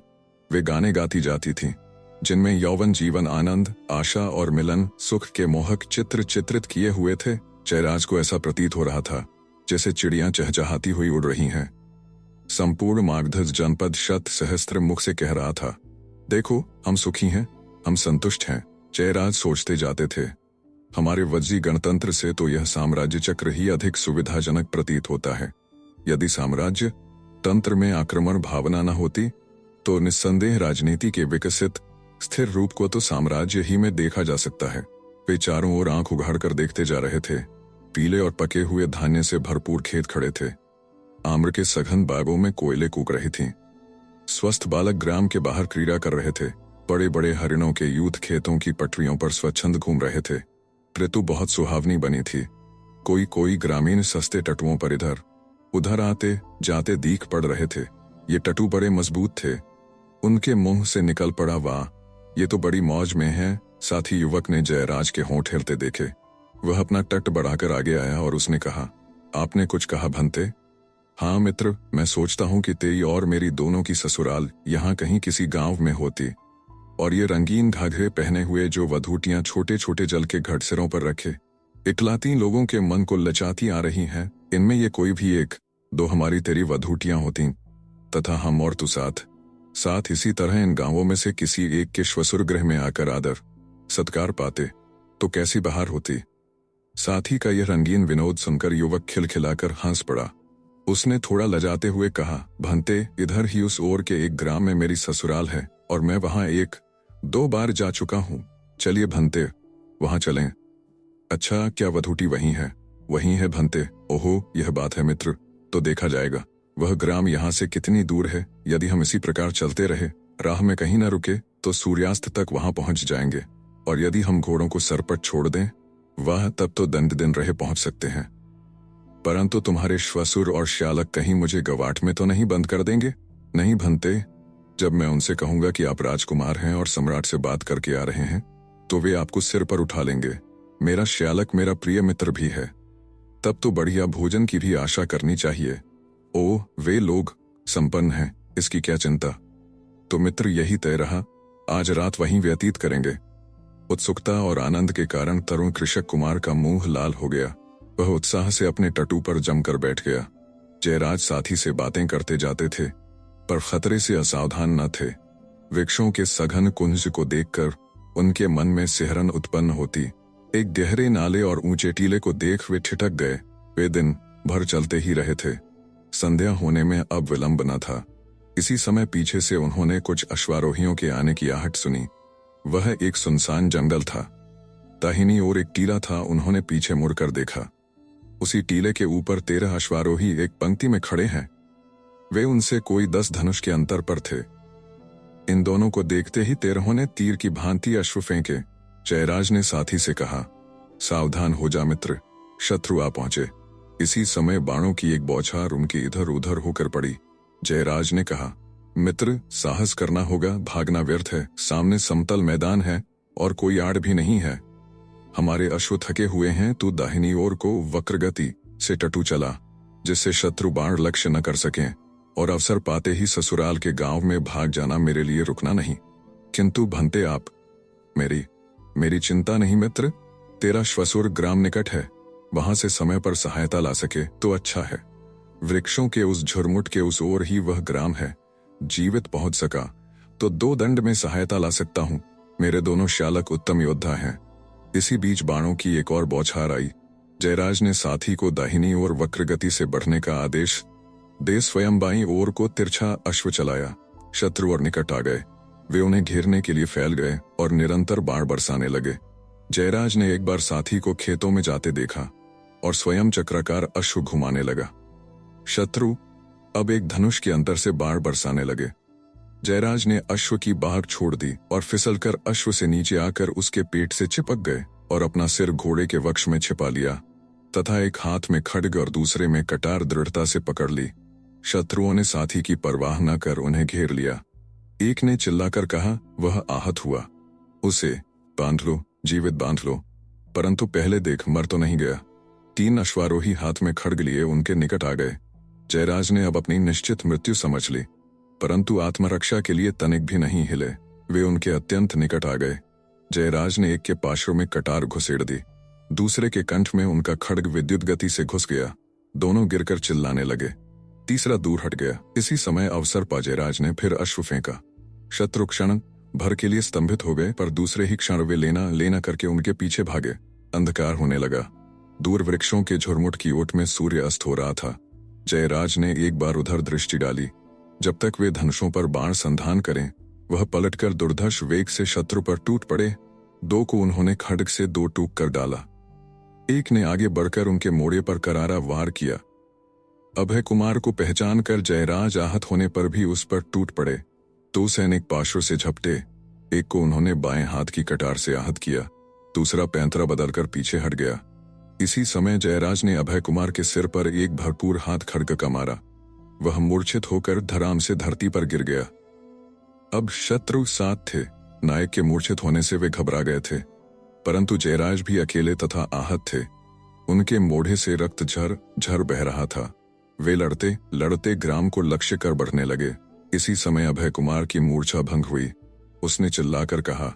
वे गाने गाती जाती थीं जिनमें यौवन, जीवन, आनंद, आशा और मिलन सुख के मोहक चित्र चित्रित किए हुए थे। जयराज को ऐसा प्रतीत हो रहा था जैसे चिड़ियां चहचहाती हुई उड़ रही हैं। संपूर्ण मागध जनपद शत सहस्त्र मुख से कह रहा था, देखो हम सुखी हैं, हम संतुष्ट हैं। जयराज सोचते जाते थे, हमारे वज्जी गणतंत्र से तो यह साम्राज्य चक्र ही अधिक सुविधाजनक प्रतीत होता है। यदि साम्राज्य तंत्र में आक्रमण भावना न होती तो निस्संदेह राजनीति के विकसित स्थिर रूप को तो साम्राज्य ही में देखा जा सकता है। वे चारों ओर आंख उघाड़कर देखते जा रहे थे। पीले और पके हुए धान्य से भरपूर खेत खड़े थे। आम्र के सघन बागों में कोयले कूक रही थीं। स्वस्थ बालक ग्राम के बाहर क्रीड़ा कर रहे थे। बड़े बड़े हरिणों के यूथ खेतों की पटरियों पर स्वच्छंद घूम रहे थे। ऋतु बहुत सुहावनी बनी थी। कोई कोई ग्रामीण सस्ते टटुओं पर इधर उधर आते जाते दीख पड़ रहे थे। ये टटू बड़े मजबूत थे। उनके मुंह से निकल पड़ा, वाह ये तो बड़ी मौज में है। साथ ही युवक ने जयराज के होंठ हिलते देखे। वह अपना टट बढ़ाकर आगे आया और उसने कहा, आपने कुछ कहा भंते? हाँ मित्र, मैं सोचता हूँ कि तेरी और मेरी दोनों की ससुराल यहाँ कहीं किसी गांव में होती, और ये रंगीन घाघरे पहने हुए जो वधूटियां छोटे छोटे जल के घड़सिरों पर रखे इकलाती लोगों के मन को लचाती आ रही हैं, इनमें ये कोई भी एक दो हमारी तेरी वधूटियां होती तथा हम और तू साथ इसी तरह इन गांवों में से किसी एक के श्वसुर गृह में आकर आदर सत्कार पाते तो कैसी बहार होती। साथी का यह रंगीन विनोद सुनकर युवक खिलखिलाकर हंस पड़ा। उसने थोड़ा लजाते हुए कहा, भंते इधर ही उस ओर के एक ग्राम में मेरी ससुराल है और मैं वहां 1-2 बार जा चुका हूं। चलिए भंते वहां चलें। अच्छा, क्या वधूटी वहीं है? वहीं है भंते। ओहो, यह बात है मित्र, तो देखा जाएगा। वह ग्राम यहाँ से कितनी दूर है? यदि हम इसी प्रकार चलते रहे, राह में कहीं न रुके तो सूर्यास्त तक वहां पहुंच जाएंगे, और यदि हम घोड़ों को सरपट छोड़ दें, वह तब तो दंड दिन रहे पहुंच सकते हैं। परंतु तुम्हारे श्वसुर और श्यालक कहीं मुझे गवाठ में तो नहीं बंद कर देंगे? नहीं भंते, जब मैं उनसे कहूंगा कि आप राजकुमार हैं और सम्राट से बात करके आ रहे हैं, तो वे आपको सिर पर उठा लेंगे। मेरा श्यालक मेरा प्रिय मित्र भी है, तब तो बढ़िया भोजन की भी आशा करनी चाहिए। ओ, वे लोग संपन्न हैं, इसकी क्या चिंता। तो मित्र यही तय रहा, आज रात वहीं व्यतीत करेंगे। उत्सुकता और आनंद के कारण तरुण कृषक कुमार का मुंह लाल हो गया। वह उत्साह से अपने टटू पर जमकर बैठ गया। जयराज साथी से बातें करते जाते थे, पर खतरे से असावधान न थे। वृक्षों के सघन कुंज को देखकर उनके मन में सिहरन उत्पन्न होती। एक गहरे नाले और ऊंचे टीले को देख वे ठिठक गए। वे दिन भर चलते ही रहे थे। संध्या होने में अब विलंब न था। इसी समय पीछे से उन्होंने कुछ अश्वारोहियों के आने की आहट सुनी। वह एक सुनसान जंगल था। दाहिनी ओर एक टीला था। उन्होंने पीछे मुड़कर देखा। उसी टीले के ऊपर 13 अश्वारोही एक पंक्ति में खड़े हैं। वे उनसे कोई 10 धनुष के अंतर पर थे। इन दोनों को देखते ही 13 ने तीर की भांति अश्व फेंके। जयराज ने साथी से कहा, सावधान हो जा मित्र, शत्रु आ पहुंचे। इसी समय बाणों की एक बौछार उनके इधर उधर होकर पड़ी। जयराज ने कहा, मित्र, साहस करना होगा, भागना व्यर्थ है। सामने समतल मैदान है और कोई आड़ भी नहीं है। हमारे अश्व थके हुए हैं। तू दाहिनी ओर को वक्रगति से टटू चला, जिससे शत्रु बाण लक्ष्य न कर सकें, और अवसर पाते ही ससुराल के गांव में भाग जाना। मेरे लिए रुकना नहीं। किंतु भंते आप, मेरी चिंता नहीं मित्र। तेरा श्वसुर ग्राम निकट है, वहां से समय पर सहायता ला सके तो अच्छा है। वृक्षों के उस झुरमुट के उस ओर ही वह ग्राम है। जीवित पहुंच सका तो 2 दंड में सहायता ला सकता हूं। मेरे दोनों शालक उत्तम योद्धा हैं। इसी बीच बाणों की एक और बौछार आई। जयराज ने साथी को दाहिनी ओर वक्रगति से बढ़ने का आदेश दे स्वयं बाईं ओर को तिरछा अश्व चलाया। शत्रु और निकट आ गए। वे उन्हें घेरने के लिए फैल गए और निरंतर बाण बरसाने लगे। जयराज ने एक बार साथी को खेतों में जाते देखा और स्वयं चक्राकार अश्व घुमाने लगा। शत्रु अब एक धनुष के अंतर से बाण बरसाने लगे। जयराज ने अश्व की बाग छोड़ दी और फिसलकर अश्व से नीचे आकर उसके पेट से चिपक गए और अपना सिर घोड़े के वक्ष में छिपा लिया तथा एक हाथ में खड्ग और दूसरे में कटार दृढ़ता से पकड़ ली। शत्रुओं ने साथी की परवाह न कर उन्हें घेर लिया। एक ने चिल्लाकर कहा, वह आहत हुआ, उसे बांध लो, जीवित बांध लो। परंतु पहले देख, मर तो नहीं गया। 3 अश्वारोही हाथ में खड्ग लिए उनके निकट आ गए। जयराज ने अब अपनी निश्चित मृत्यु समझ ली, परंतु आत्मरक्षा के लिए तनिक भी नहीं हिले। वे उनके अत्यंत निकट आ गए। जयराज ने एक के पार्श्व में कटार घुसेड़ दी, दूसरे के कंठ में उनका खड्ग विद्युत गति से घुस गया। दोनों गिरकर चिल्लाने लगे। तीसरा दूर हट गया। इसी समय अवसर पा जयराज ने फिर अश्व फेंका। शत्रु क्षण भर के लिए स्तंभित हो गए, पर दूसरे ही क्षण वे लेना करके उनके पीछे भागे। अंधकार होने लगा। दूर वृक्षों के झुरमुट की ओट में सूर्य अस्त हो रहा था। जयराज ने एक बार उधर दृष्टि डाली। जब तक वे धनुषों पर बाण संधान करें, वह पलटकर दुर्धर्ष वेग से शत्रु पर टूट पड़े। 2 को उन्होंने खड्ग से 2 टूक कर डाला। एक ने आगे बढ़कर उनके मोड़े पर करारा वार किया। अभय कुमार को पहचान कर जयराज आहत होने पर भी उस पर टूट पड़े। 2 सैनिक पार्श्व से झपटे। एक को उन्होंने बाएं हाथ की कटार से आहत किया, दूसरा पैंतरा बदलकर पीछे हट गया। इसी समय जयराज ने अभय कुमार के सिर पर एक भरपूर हाथ खड्ग का मारा। वह मूर्छित होकर धराम से धरती पर गिर गया। अब शत्रु 7 थे। नायक के मूर्छित होने से वे घबरा गए थे, परंतु जयराज भी अकेले तथा आहत थे। उनके मोढ़े से रक्त झर बह रहा था। वे लड़ते लड़ते ग्राम को लक्ष्य कर बढ़ने लगे। इसी समय अभय कुमार की मूर्छा भंग हुई। उसने चिल्लाकर कहा,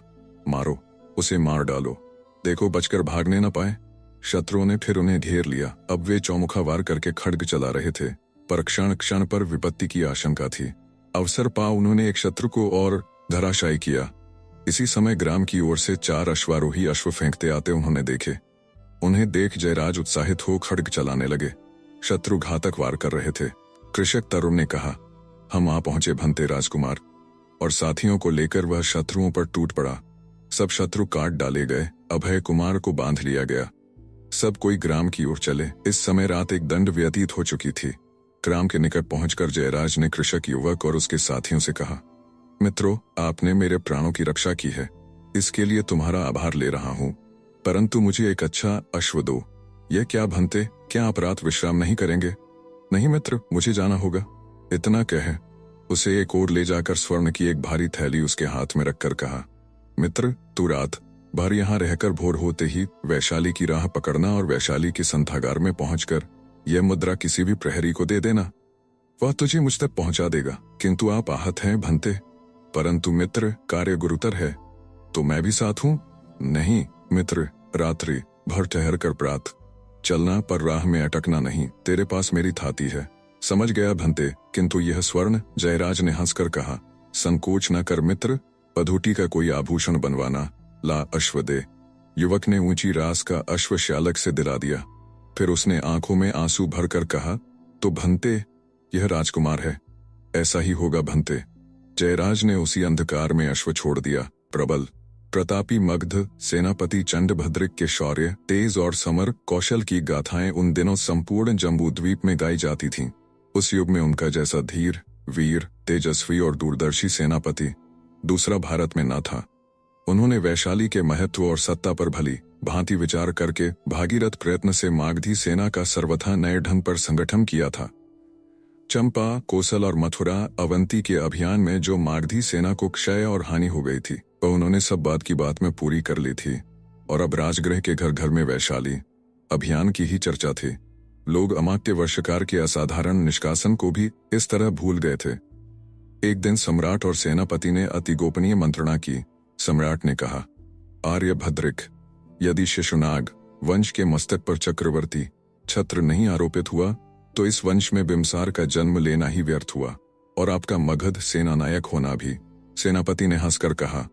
मारो, उसे मार डालो, देखो बचकर भागने न पाए। शत्रुओं ने फिर उन्हें घेर लिया। अब वे चौमुखा वार करके खड्ग चला रहे थे, पर क्षण क्षण पर विपत्ति की आशंका थी। अवसर पा उन्होंने एक शत्रु को और धराशायी किया। इसी समय ग्राम की ओर से 4 अश्वारोही अश्व फेंकते आते उन्होंने देखे। उन्हें देख जयराज उत्साहित हो खड्ग चलाने लगे। शत्रु घातक वार कर रहे थे। कृषक तरुण ने कहा, हम आ पहुंचे भंते राजकुमार, और साथियों को लेकर वह शत्रुओं पर टूट पड़ा। सब शत्रु काट डाले गए। अभय कुमार को बांध लिया गया। सब कोई ग्राम की ओर चले। इस समय रात एक दंड व्यतीत हो चुकी थी। ग्राम के निकट पहुंचकर जयराज ने कृषक युवक और उसके साथियों से कहा, मित्रों, आपने मेरे प्राणों की रक्षा की है, इसके लिए तुम्हारा आभार ले रहा हूं, परंतु मुझे एक अच्छा अश्व दो। यह क्या भंते, क्या आप रात विश्राम नहीं करेंगे? नहीं मित्र, मुझे जाना होगा। इतना कह उसे एक ओर ले जाकर स्वर्ण की एक भारी थैली उसके हाथ में रखकर कहा, मित्र, तू रात भर यहाँ रहकर भोर होते ही वैशाली की राह पकड़ना और वैशाली के संथागार में पहुंचकर यह मुद्रा किसी भी प्रहरी को दे देना। वह तुझे मुझ तक पहुंचा देगा। किंतु आप आहत हैं भंते। परंतु मित्र, कार्य गुरुतर है, तो मैं भी साथ हूं। नहीं मित्र, रात्रि भर ठहर कर प्रात चलना, पर राह में अटकना नहीं। तेरे पास मेरी थाती है। समझ गया भंते, किंतु यह स्वर्ण, जयराज ने हंसकर कहा, संकोच न कर मित्र, पधूटी का कोई आभूषण बनवाना, ला अश्व दे। युवक ने ऊंची रास का अश्व श्यालक से दिला दिया। फिर उसने आंखों में आंसू भरकर कहा, तो भंते, यह राजकुमार है। ऐसा ही होगा भंते। जयराज ने उसी अंधकार में अश्व छोड़ दिया। प्रबल प्रतापी मगध सेनापति चंडभद्रिक के शौर्य, तेज और समर कौशल की गाथाएं उन दिनों संपूर्ण जम्बूद्वीप में गाई जाती थीं। उस युग में उनका जैसा धीर, वीर, तेजस्वी और दूरदर्शी सेनापति दूसरा भारत में न था। उन्होंने वैशाली के महत्व और सत्ता पर भली भांति विचार करके भागीरथ प्रयत्न से मागधी सेना का सर्वथा नए ढंग पर संगठन किया था। चंपा, कोसल और मथुरा, अवंती के अभियान में जो मागधी सेना को क्षय और हानि हो गई थी वह उन्होंने सब बात की बात में पूरी कर ली थी, और अब राजगृह के घर घर में वैशाली अभियान की ही चर्चा थी। लोग अमात्य वर्षकार के असाधारण निष्कासन को भी इस तरह भूल गए थे। एक दिन सम्राट और सेनापति ने अति गोपनीय मंत्रणा की। सम्राट ने कहा, आर्यभद्रिक, यदि शिशुनाग वंश के मस्तक पर चक्रवर्ती छत्र नहीं आरोपित हुआ तो इस वंश में बिम्सार का जन्म लेना ही व्यर्थ हुआ, और आपका मगध सेनानायक होना भी। सेनापति ने हंसकर कहा,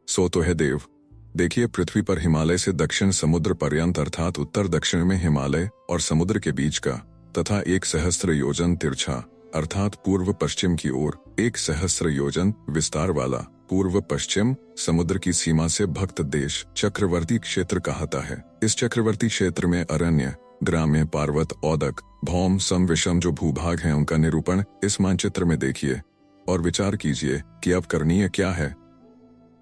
सो तो है देव। देखिए, पृथ्वी पर हिमालय से दक्षिण समुद्र पर्यंत अर्थात उत्तर दक्षिण में हिमालय और समुद्र के बीच का तथा 1,000 योजन तिरछा अर्थात पूर्व पश्चिम की ओर 1,000 योजन विस्तार वाला पूर्व पश्चिम समुद्र की सीमा से भक्त देश चक्रवर्ती क्षेत्र कहता है। इस चक्रवर्ती क्षेत्र में अरण्य, ग्राम्य, पार्वत, औदक, भौम, सम, विषम जो भूभाग हैं उनका निरूपण इस मानचित्र में देखिए और विचार कीजिए कि अब करणीय क्या है।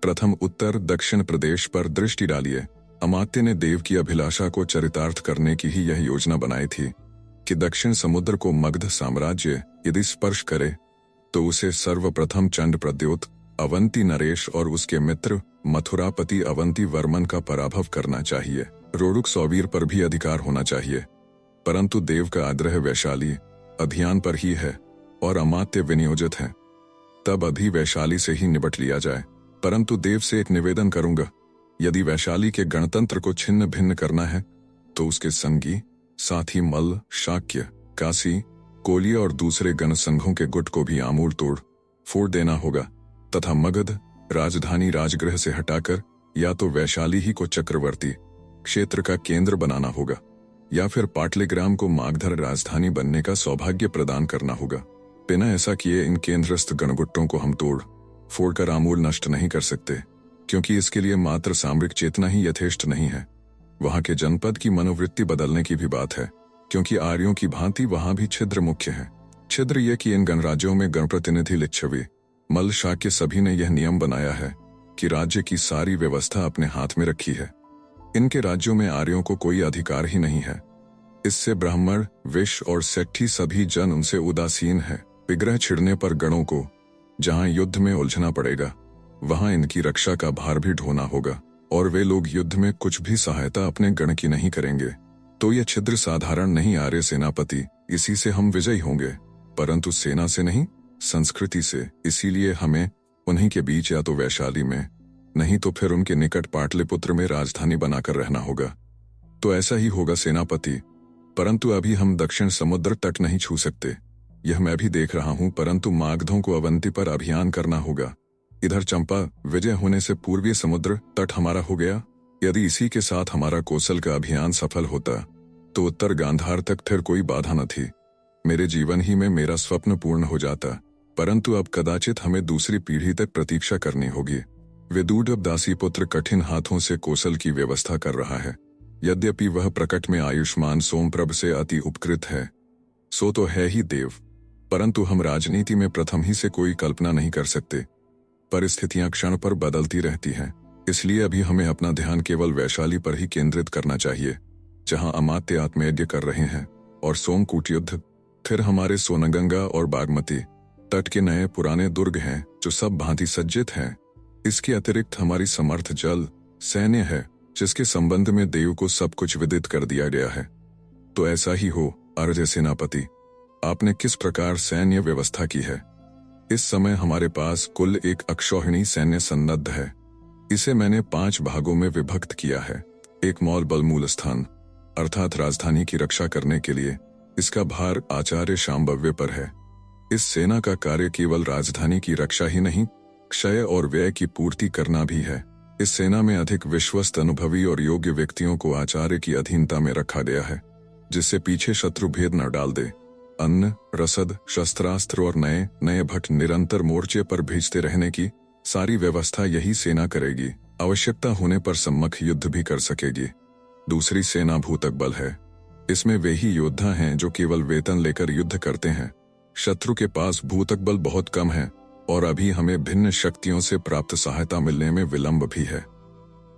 प्रथम उत्तर दक्षिण प्रदेश पर दृष्टि डालिए। अमात्य ने देव की अभिलाषा को चरितार्थ करने की ही यह योजना बनाई थी कि दक्षिण समुद्र को मगध साम्राज्य यदि स्पर्श करे तो उसे सर्वप्रथम चंड प्रद्योत अवंती नरेश और उसके मित्र मथुरापति अवंती वर्मन का पराभव करना चाहिए। रोडुक सौवीर पर भी अधिकार होना चाहिए, परंतु देव का आग्रह वैशाली अभियान पर ही है और अमात्य विनियोजित है। तब अभी वैशाली से ही निपट लिया जाए। परंतु देव से एक निवेदन करूंगा, यदि वैशाली के गणतंत्र को छिन्न भिन्न करना है तो उसके संगी साथी मल्ल, शाक्य, काशी, कोलिया और दूसरे गण संघों के गुट को भी आमूल तोड़ फोड़ देना होगा तथा मगध राजधानी राजगृह से हटाकर या तो वैशाली ही को चक्रवर्ती क्षेत्र का केंद्र बनाना होगा या फिर पाटलिग्राम को मागधर राजधानी बनने का सौभाग्य प्रदान करना होगा। बिना ऐसा किए इन केंद्रस्थ गणगुट्टों को हम तोड़ फोड़कर आमूल नष्ट नहीं कर सकते, क्योंकि इसके लिए मात्र सामरिक चेतना ही यथेष्ट नहीं है। वहां के जनपद की मनोवृत्ति बदलने की भी बात है, क्योंकि आर्यों की भांति वहां भी छिद्र मुख्य है। छिद्र ये कि इन गणराज्यों में गणप्रतिनिधि लिच्छवी, मल्ल, शाक्य सभी ने यह नियम बनाया है कि राज्य की सारी व्यवस्था अपने हाथ में रखी है। इनके राज्यों में आर्यों को कोई अधिकार ही नहीं है। इससे ब्राह्मण, वैश्य और सेठी सभी जन उनसे उदासीन है। विग्रह छिड़ने पर गणों को जहां युद्ध में उलझना पड़ेगा वहां इनकी रक्षा का भार भी ढोना होगा, और वे लोग युद्ध में कुछ भी सहायता अपने गण की नहीं करेंगे। तो यह छिद्र साधारण नहीं आर्य सेनापति, इसी से हम विजयी होंगे, परंतु सेना से नहीं, संस्कृति से। इसीलिए हमें उन्हीं के बीच या तो वैशाली में, नहीं तो फिर उनके निकट पाटलिपुत्र में राजधानी बनाकर रहना होगा। तो ऐसा ही होगा सेनापति, परंतु अभी हम दक्षिण समुद्र तट नहीं छू सकते। यह मैं भी देख रहा हूं, परंतु मागधों को अवंती पर अभियान करना होगा। इधर चंपा विजय होने से पूर्वीय समुद्र तट हमारा हो गया। यदि इसी के साथ हमारा कौशल का अभियान सफल होता तो उत्तर गांधार तक फिर कोई बाधा न थी। मेरे जीवन ही में मेरा स्वप्न पूर्ण हो जाता, परंतु अब कदाचित हमें दूसरी पीढ़ी तक प्रतीक्षा करनी होगी। विदूढ़ दासी पुत्र कठिन हाथों से कौशल की व्यवस्था कर रहा है। यद्यपि वह प्रकट में आयुष्मान सोमप्रभ से अति उपकृत है, सो तो है ही देव, परंतु हम राजनीति में प्रथम ही से कोई कल्पना नहीं कर सकते। परिस्थितियां क्षण पर बदलती रहती हैं, इसलिए अभी हमें अपना ध्यान केवल वैशाली पर ही केंद्रित करना चाहिए, जहां अमात्य आत्मयज्ञ कर रहे हैं, और सोमकूट युद्ध, फिर हमारे सोनगंगा और बागमती तट के नए पुराने दुर्ग हैं जो सब भांति सज्जित हैं। इसके अतिरिक्त हमारी समर्थ जल सैन्य है, जिसके संबंध में देव को सब कुछ विदित कर दिया गया है। तो ऐसा ही हो अर्य सेनापति, आपने किस प्रकार सैन्य व्यवस्था की है? इस समय हमारे पास कुल एक अक्षौहिणी सैन्य सन्नद्ध है। इसे मैंने 5 भागों में विभक्त किया है। एक मौल बल मूल स्थान अर्थात राजधानी की रक्षा करने के लिए, इसका भार आचार्य शांभव्य पर है। इस सेना का कार्य केवल राजधानी की रक्षा ही नहीं, क्षय और व्यय की पूर्ति करना भी है। इस सेना में अधिक विश्वस्त, अनुभवी और योग्य व्यक्तियों को आचार्य की अधीनता में रखा गया है, जिससे पीछे शत्रु भेद न डाल दे। अन्न, रसद, शस्त्रास्त्र और नए नए भट्ट निरंतर मोर्चे पर भेजते रहने की सारी व्यवस्था यही सेना करेगी। आवश्यकता होने पर सम्मुख युद्ध भी कर सकेगी। दूसरी सेना भूतक बल है। इसमें वे ही योद्धा हैं जो केवल वेतन लेकर युद्ध करते हैं। शत्रु के पास भूतक बल बहुत कम है और अभी हमें भिन्न शक्तियों से प्राप्त सहायता मिलने में विलंब भी है।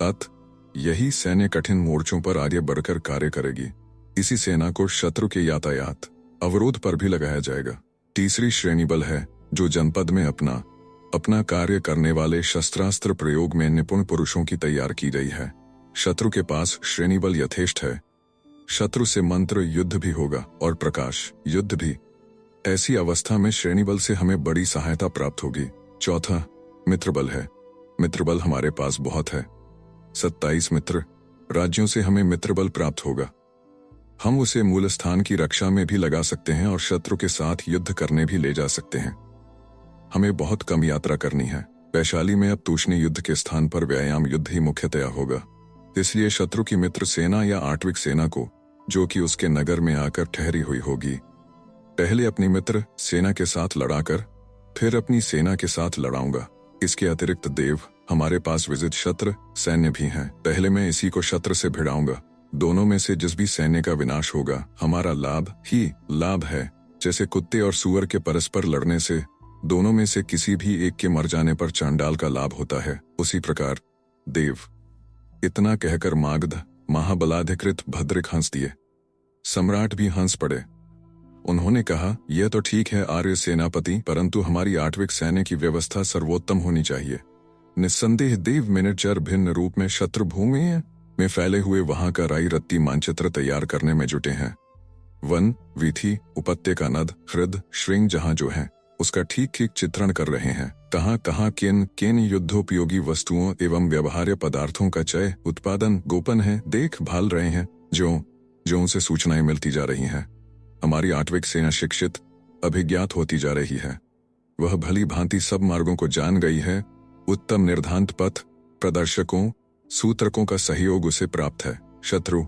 अत यही सैन्य कठिन मोर्चों पर आगे बढ़कर कार्य करेगी। इसी सेना को शत्रु के यातायात अवरोध पर भी लगाया जाएगा। तीसरी श्रेणी बल है जो जनपद में अपना कार्य करने वाले शस्त्रास्त्र प्रयोग में निपुण पुरुषों की तैयार की गई है। शत्रु के पास श्रेणी बल यथेष्ट है। शत्रु से मंत्र युद्ध भी होगा और प्रकाश युद्ध भी। ऐसी अवस्था में श्रेणी बल से हमें बड़ी सहायता प्राप्त होगी। चौथा मित्र बल है। मित्र बल हमारे पास बहुत है। 27 मित्र राज्यों से हमें मित्र बल प्राप्त होगा। हम उसे मूल स्थान की रक्षा में भी लगा सकते हैं और शत्रु के साथ युद्ध करने भी ले जा सकते हैं। हमें बहुत कम यात्रा करनी है। वैशाली में अब तूष्णी युद्ध के स्थान पर व्यायाम युद्ध ही मुख्यतया होगा। इसलिए शत्रु की मित्र सेना या आठविक सेना को, जो कि उसके नगर में आकर ठहरी हुई होगी, पहले अपनी मित्र सेना के साथ लड़ाकर फिर अपनी सेना के साथ लड़ाऊंगा। इसके अतिरिक्त देव हमारे पास विजित शत्रु सैन्य भी हैं। पहले मैं इसी को शत्रु से भिड़ाऊंगा। दोनों में से जिस भी सैन्य का विनाश होगा हमारा लाभ ही लाभ है। जैसे कुत्ते और सूअर के परस्पर लड़ने से दोनों में से किसी भी एक के मर जाने पर चांडाल का लाभ होता है, उसी प्रकार देव। इतना कहकर मागध महाबलाधिकृत भद्रिक हंस दिए। सम्राट भी हंस पड़े। उन्होंने कहा, यह तो ठीक है आर्य सेनापति, परंतु हमारी आठविक सैन्य की व्यवस्था सर्वोत्तम होनी चाहिए। निस्संदेह देव मिनिएचर भिन्न रूप में शत्रु भूमि में फैले हुए वहां का राई रत्ती मानचित्र तैयार करने में जुटे हैं। वन, वीथी, उपत्यका, नद, हृद, श्रृंग जहां जो है उसका ठीक ठीक चित्रण कर रहे हैं। कहाँ कहाँ किन किन युद्धोपयोगी वस्तुओं एवं व्यवहार्य पदार्थों का चय उत्पादन गोपन है देख भाल रहे हैं, जो उनसे सूचनाएं मिलती जा रही हैं। हमारी आठविक सेना शिक्षित अभिज्ञात होती जा रही है। वह भली भांति सब मार्गों को जान गई है। उत्तम निर्धांत पथ प्रदर्शकों सूत्रकों का सहयोग उसे प्राप्त है। शत्रु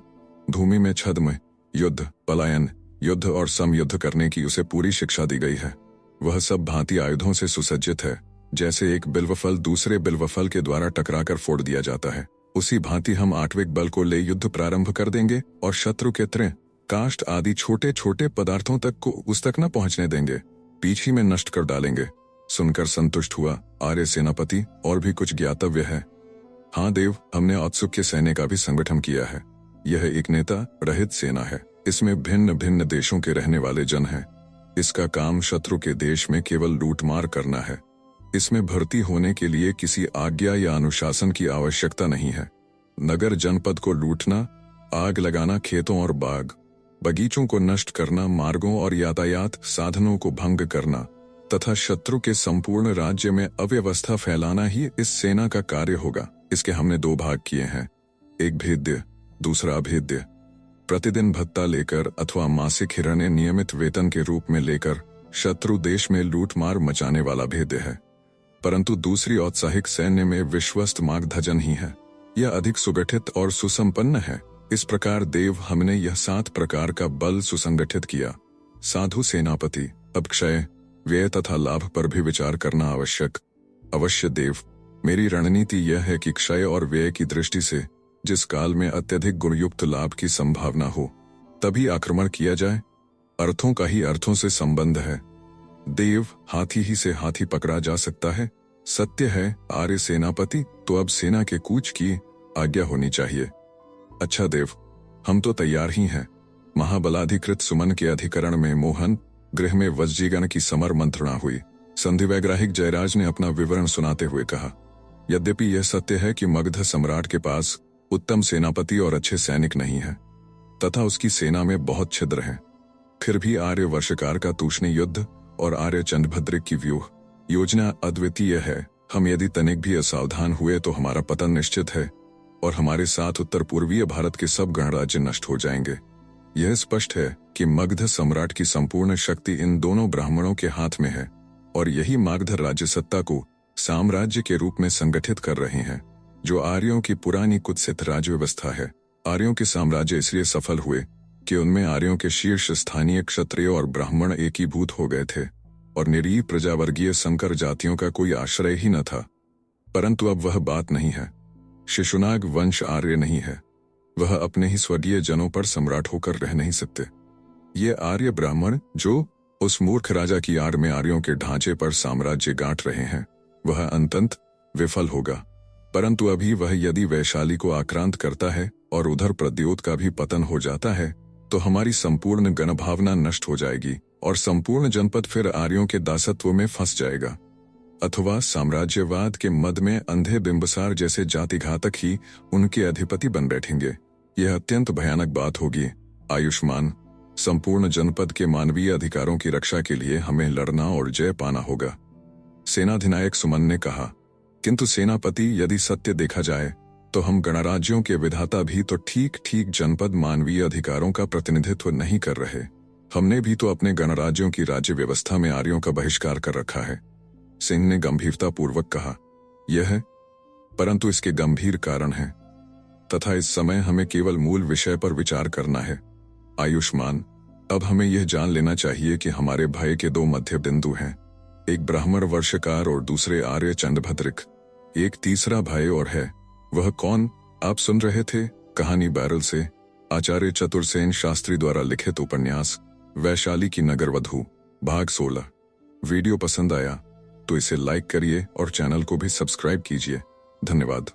भूमि में छद्म युद्ध, पलायन युद्ध और समयुद्ध करने की उसे पूरी शिक्षा दी गई है। वह सब भांति आयुधों से सुसज्जित है। जैसे एक बिल्वफल दूसरे बिल्वफल के द्वारा टकराकर फोड़ दिया जाता है, उसी भांति हम आठविक बल को ले युद्ध प्रारंभ कर देंगे और शत्रु के तृण काष्ठ आदि छोटे छोटे पदार्थों तक को उस तक न पहुंचने देंगे, पीछी में नष्ट कर डालेंगे। सुनकर संतुष्ट हुआ आर्य सेनापति। और भी कुछ ज्ञातव्य है? हाँ देव, हमने औत्सुक्य सैन्य का भी संगठन किया है। यह एक नेता रहित सेना है। इसमें भिन्न भिन्न देशों के रहने वाले जन हैं। इसका काम शत्रु के देश में केवल लूटमार करना है। इसमें भर्ती होने के लिए किसी आज्ञा या अनुशासन की आवश्यकता नहीं है। नगर जनपद को लूटना, आग लगाना, खेतों और बाग बगीचों को नष्ट करना, मार्गों और यातायात साधनों को भंग करना तथा शत्रु के संपूर्ण राज्य में अव्यवस्था फैलाना ही इस सेना का कार्य होगा। इसके हमने 2 भाग किए हैं, एक भेद्य, दूसरा अभेद्य। प्रतिदिन भत्ता लेकर अथवा मासिक हिरण्य नियमित वेतन के रूप में लेकर शत्रु देश में लूटमार मचाने वाला भेद्य है, परंतु दूसरी औत्साहिक सैन्य में विश्वस्त मार्गधजन ही है। यह अधिक सुगठित और सुसंपन्न है। इस प्रकार देव हमने यह 7 प्रकार का बल सुसंगठित किया। साधु सेनापति, अब क्षय व्यय तथा लाभ पर भी विचार करना आवश्यक। अवश्य देव, मेरी रणनीति यह है कि क्षय और व्यय की दृष्टि से जिस काल में अत्यधिक गुणयुक्त लाभ की संभावना हो तभी आक्रमण किया जाए। अर्थों का ही अर्थों से संबंध है। देव, हाथी ही से हाथी पकड़ा जा सकता है। सत्य है आर्य सेनापति, तो अब सेना के कूच की आज्ञा होनी चाहिए। अच्छा देव, हम तो तैयार ही हैं। महाबलाधिकृत सुमन के अधिकरण में मोहन गृह में वज्जीगण की समर मंत्रणा हुई। संधिवैग्राहिक जयराज ने अपना विवरण सुनाते हुए कहा, यद्यपि यह सत्य है कि मगध सम्राट के पास उत्तम सेनापति और अच्छे सैनिक नहीं है तथा उसकी सेना में बहुत छिद्र हैं, फिर भी आर्य वर्षकार का तूष्णी युद्ध और आर्य चंद्रभद्रिक की व्यूह योजना अद्वितीय है। हम यदि तनिक भी असावधान हुए तो हमारा पतन निश्चित है और हमारे साथ उत्तर पूर्वीय भारत के सब गणराज्य नष्ट हो जाएंगे। यह स्पष्ट है कि मगध सम्राट की संपूर्ण शक्ति इन दोनों ब्राह्मणों के हाथ में है और यही मगध राज्य सत्ता को साम्राज्य के रूप में संगठित कर रहे हैं, जो आर्यों की पुरानी कुत्सित राज्य व्यवस्था है। आर्यों के साम्राज्य इसलिए सफल हुए कि उनमें आर्यों के शीर्ष स्थानीय क्षत्रिय और ब्राह्मण एकीभूत हो गए थे और निरीह प्रजावर्गीय संकर जातियों का कोई आश्रय ही न था। परंतु अब वह बात नहीं है। शिशुनाग वंश आर्य नहीं है। वह अपने ही स्वर्गीय जनों पर सम्राट होकर रह नहीं सकते। ये आर्य ब्राह्मण जो उस मूर्ख राजा की आड़ में आर्यों के ढांचे पर साम्राज्य गांठ रहे हैं, वह अंततः विफल होगा। परंतु अभी वह यदि वैशाली को आक्रांत करता है और उधर प्रद्योत का भी पतन हो जाता है तो हमारी संपूर्ण गणभावना नष्ट हो जाएगी और संपूर्ण जनपद फिर आर्यों के दासत्व में फंस जाएगा। अथवा साम्राज्यवाद के मद में अंधे बिंबसार जैसे जातिघातक ही उनके अधिपति बन बैठेंगे। यह अत्यंत भयानक बात होगी। आयुष्मान, संपूर्ण जनपद के मानवीय अधिकारों की रक्षा के लिए हमें लड़ना और जय पाना होगा। सेनाधिनायक सुमन ने कहा। किंतु सेनापति, यदि सत्य देखा जाए तो हम गणराज्यों के विधाता भी तो ठीक ठीक जनपद मानवीय अधिकारों का प्रतिनिधित्व नहीं कर रहे। हमने भी तो अपने गणराज्यों की राज्य व्यवस्था में आर्यों का बहिष्कार कर रखा है। सिंह ने गंभीरतापूर्वक कहा। यह है, परंतु इसके गंभीर कारण हैं तथा इस समय हमें केवल मूल विषय पर विचार करना है। आयुष्मान, अब हमें यह जान लेना चाहिए कि हमारे भय के दो मध्य बिंदु हैं, एक ब्राह्मण वर्षकार और दूसरे आर्य चंडभद्रिक। एक तीसरा भय और है। वह कौन? आप सुन रहे थे कहानी बैरल से, आचार्य चतुर्सेन शास्त्री द्वारा लिखित उपन्यास वैशाली की नगरवधू, भाग 16। वीडियो पसंद आया तो इसे लाइक करिए और चैनल को भी सब्सक्राइब कीजिए। धन्यवाद।